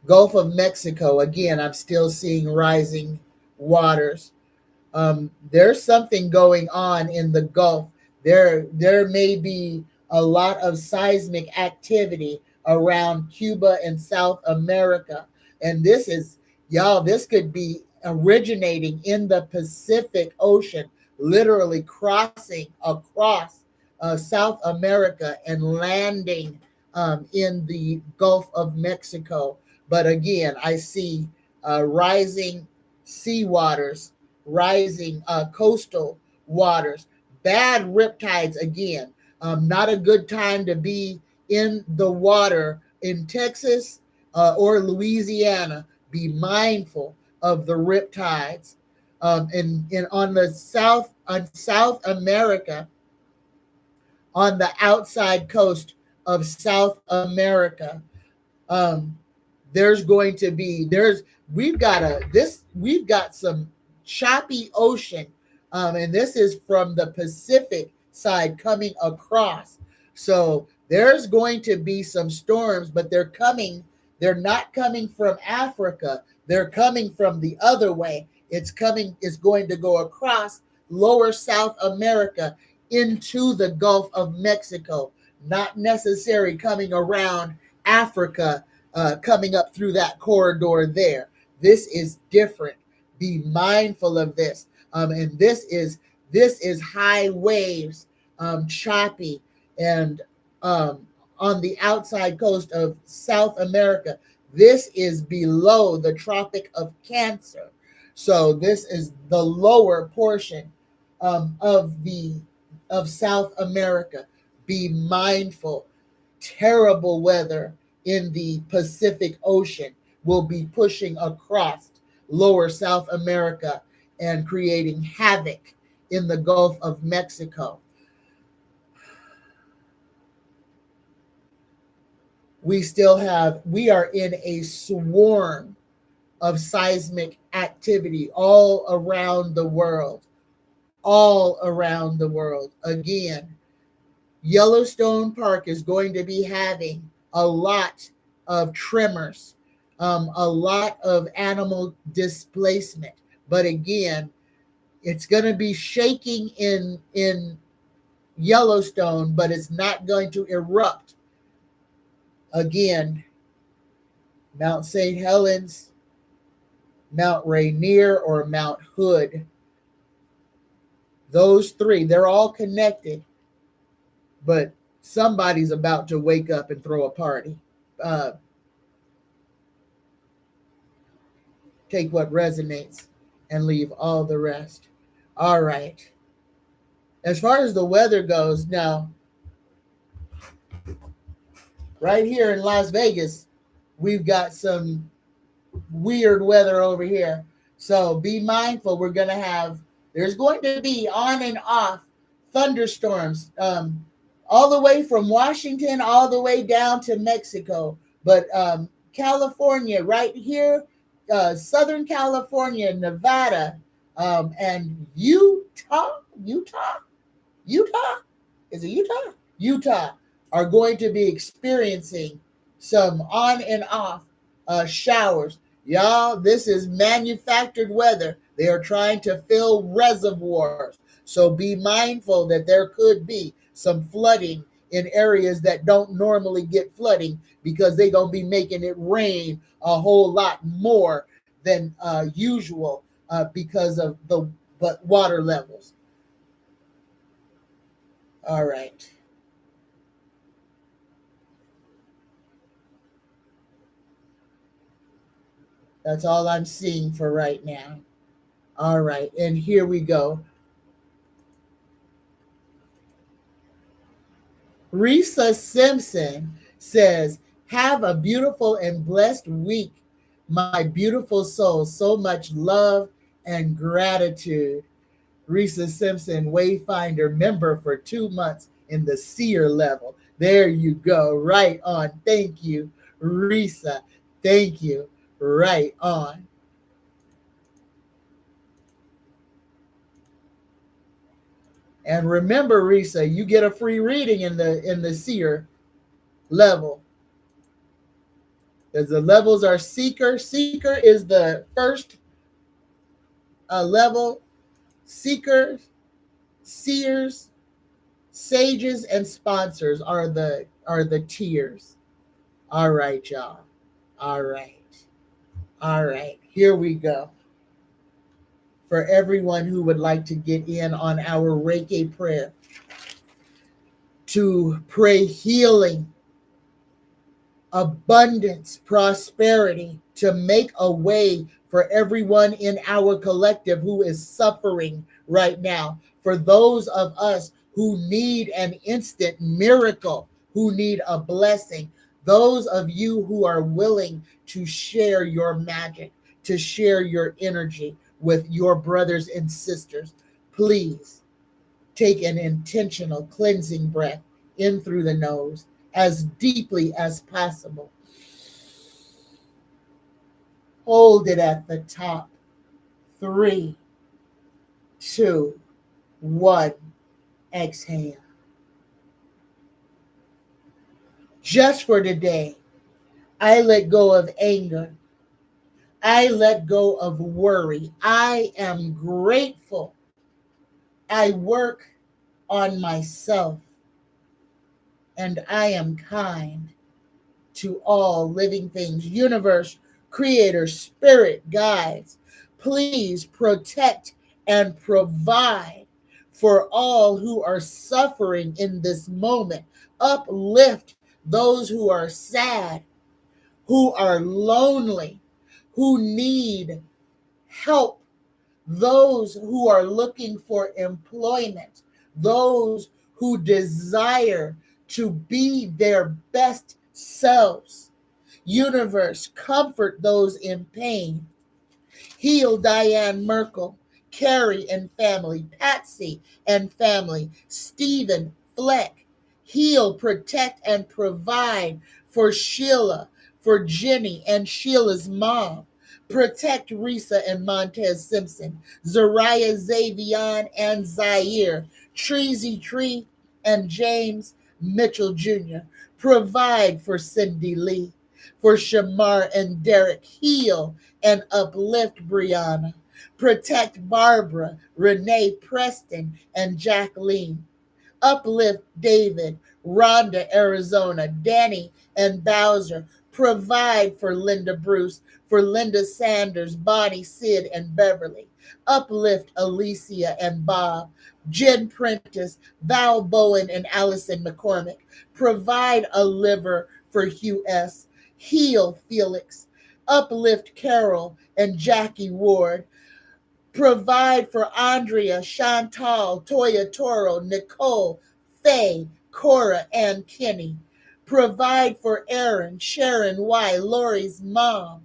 Gulf of Mexico, again, I'm still seeing rising waters. There's something going on in the Gulf. There may be a lot of seismic activity around Cuba and South America, and this could be originating in the Pacific Ocean, literally crossing across South America and landing in the Gulf of Mexico. But again, I see rising sea waters, rising coastal waters, bad riptides again. Not a good time to be in the water in Texas or Louisiana. Be mindful of the riptides. And on the South America, on the outside coast of South America, um, there's going to be there's we've got some choppy ocean, and this is from the Pacific side coming across. So there's going to be some storms, but they're not coming from Africa, they're coming from the other way. It's going to go across lower South America into the Gulf of Mexico, not necessarily coming around Africa, coming up through that corridor there. This is different. Be mindful of this. And this is high waves, choppy, and on the outside coast of South America. This is below the Tropic of Cancer. So this is the lower portion of South America. Be mindful. Terrible weather in the Pacific Ocean will be pushing across lower South America and creating havoc in the Gulf of Mexico. We are in a swarm of seismic activity all around the world. Again, Yellowstone Park is going to be having a lot of tremors, a lot of animal displacement. But again, it's going to be shaking in Yellowstone, but it's not going to erupt. Again, Mount St. Helens, Mount Rainier, or Mount Hood. Those three, they're all connected, but somebody's about to wake up and throw a party. Uh, Take what resonates and leave all the rest. All right. As far as the weather goes, now, right here in Las Vegas, we've got some weird weather over here. So be mindful. There's going to be on and off thunderstorms, all the way from Washington all the way down to Mexico. But California, right here, Southern California, Nevada, and Utah, is it Utah? Utah are going to be experiencing some on and off showers. Y'all, this is manufactured weather. They are trying to fill reservoirs. So be mindful that there could be some flooding in areas that don't normally get flooding, because they're going to be making it rain a whole lot more than usual because of the water levels. All right. That's all I'm seeing for right now. All right, and here we go. Risa Simpson says, have a beautiful and blessed week, my beautiful soul. So much love and gratitude. Risa Simpson, Wayfinder member for 2 months in the seer level. There you go. Right on. Thank you, Risa. Thank you. Right on. And remember, Risa, you get a free reading in the seer level. Because the levels are seeker. Seeker is the first level. Seekers, seers, sages, and sponsors are the tiers. All right, y'all. All right. All right. Here we go. For everyone who would like to get in on our Reiki prayer, to pray healing, abundance, prosperity, to make a way for everyone in our collective who is suffering right now, for those of us who need an instant miracle, who need a blessing, those of you who are willing to share your magic, to share your energy with your brothers and sisters, please take an intentional cleansing breath in through the nose as deeply as possible. Hold it at the top. 3, 2, 1. Exhale. Just for today, I let go of anger. I let go of worry. I am grateful. I work on myself, and I am kind to all living things. Universe, creator, spirit, guides, please protect and provide for all who are suffering in this moment. Uplift those who are sad, who are lonely, who need help, those who are looking for employment, those who desire to be their best selves. Universe, comfort those in pain. Heal Diane Merkel, Carrie and family, Patsy and family, Stephen Fleck. Heal, protect, and provide for Sheila, for Jenny and Sheila's mom. Protect Risa and Montez Simpson, Zariah Zavion and Zaire, Treasy Tree and James Mitchell Jr. Provide for Cindy Lee, for Shamar and Derek. Heal and uplift Brianna. Protect Barbara, Renee, Preston, and Jacqueline. Uplift David, Rhonda, Arizona, Danny, and Bowser. Provide for Linda Bruce, for Linda Sanders, Bonnie, Sid, and Beverly. Uplift Alicia and Bob, Jen Prentice, Val Bowen, and Allison McCormick. Provide a liver for Hugh S. Heal Felix. Uplift Carol and Jackie Ward. Provide for Andrea, Chantal, Toya Toro, Nicole, Faye, Cora, and Kenny. Provide for Aaron, Sharon Y, Lori's mom,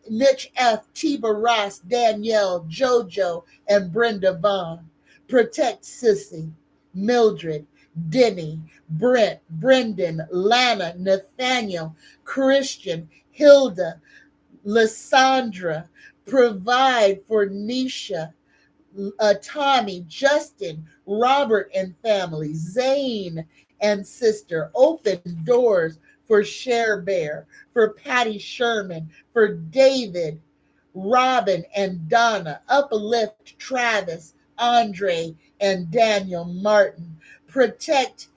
Mitch F, Tiba Ross, Danielle, JoJo, and Brenda Vaughn. Protect Sissy, Mildred, Denny, Brent, Brendan, Lana, Nathaniel, Christian, Hilda, Lysandra. Provide for Nisha, Tommy, Justin, Robert and family, Zane and sister. Open doors for Cher Bear, for Patty Sherman, for David, Robin and Donna. Uplift Travis, Andre, and Daniel Martin. Protect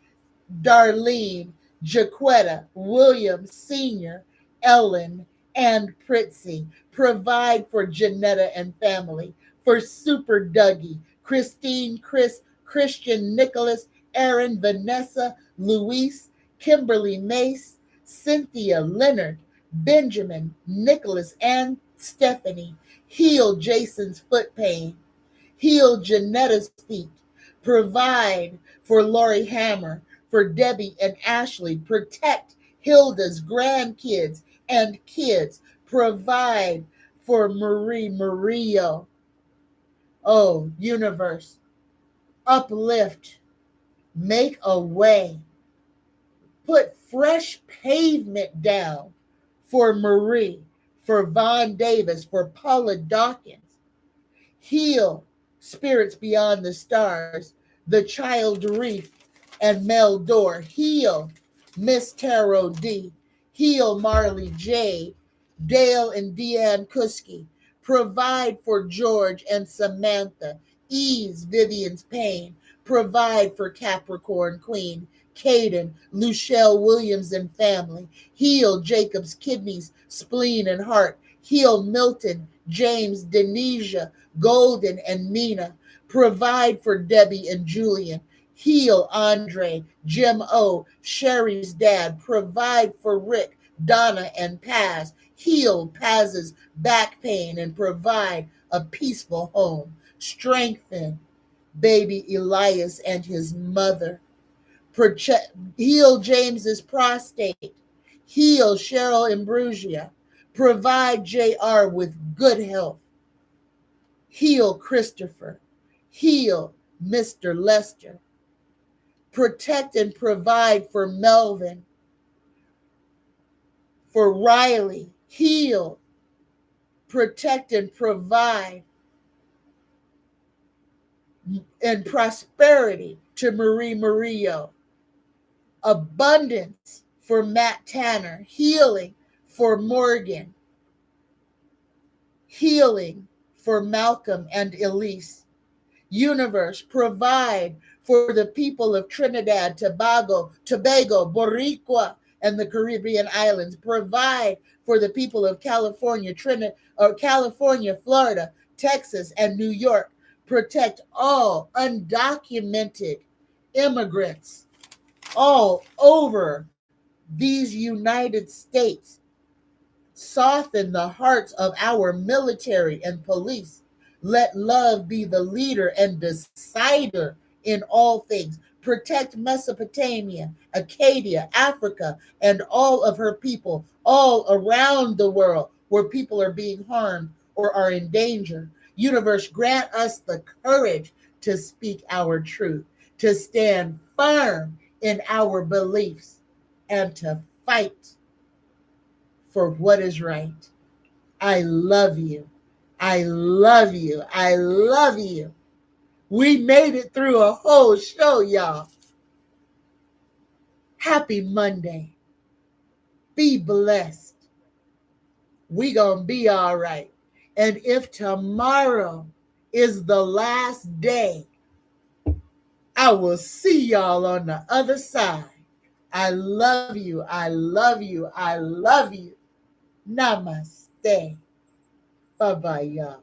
Darlene, Jaquetta, William Sr., Ellen, and Pritzy. Provide for Janetta and family, for Super Dougie, Christine, Chris, Christian, Nicholas, Aaron, Vanessa, Luis, Kimberly Mace, Cynthia, Leonard, Benjamin, Nicholas, and Stephanie. Heal Jason's foot pain. Heal Janetta's feet. Provide for Lori Hammer, for Debbie and Ashley. Protect Hilda's grandkids and kids. Provide for Marie Murillo. Oh, universe, uplift, make a way. Put fresh pavement down for Marie, for Von Davis, for Paula Dawkins. Heal spirits beyond the stars, the Child Reef and Mel Dore. Heal Miss Tarot D. Heal Marley J. Dale and Deanne Kuski. Provide for George and Samantha. Ease Vivian's pain. Provide for Capricorn Queen. Caden, Luchelle Williams and family. Heal Jacob's kidneys, spleen, and heart. Heal Milton, James, Denisha, Golden, and Nina. Provide for Debbie and Julian. Heal Andre, Jim O, Sherry's dad. Provide for Rick, Donna, and Paz. Heal Paz's back pain and provide a peaceful home. Strengthen baby Elias and his mother. Heal James's prostate. Heal Cheryl Ambrosia. Provide JR with good health. Heal Christopher. Heal Mr. Lester. Protect and provide for Melvin. For Riley. Heal, protect, and provide and prosperity to Marie Murillo. Abundance for Matt Tanner. Healing for Morgan. Healing for Malcolm and Elise. Universe, provide for the people of Trinidad, Tobago, Boricua, and the Caribbean islands. Provide for the people of California, California, Florida, Texas, and New York. Protect all undocumented immigrants all over these United States. Soften the hearts of our military and police. Let love be the leader and decider in all things. Protect Mesopotamia, Acadia, Africa, and all of her people, all around the world where people are being harmed or are in danger. Universe, grant us the courage to speak our truth, to stand firm in our beliefs, and to fight for what is right. I love you. I love you. I love you. We made it through a whole show, y'all. Happy Monday. Be blessed. We gonna be all right. And if tomorrow is the last day, I will see y'all on the other side. I love you. I love you. I love you. Namaste. Bye-bye, y'all.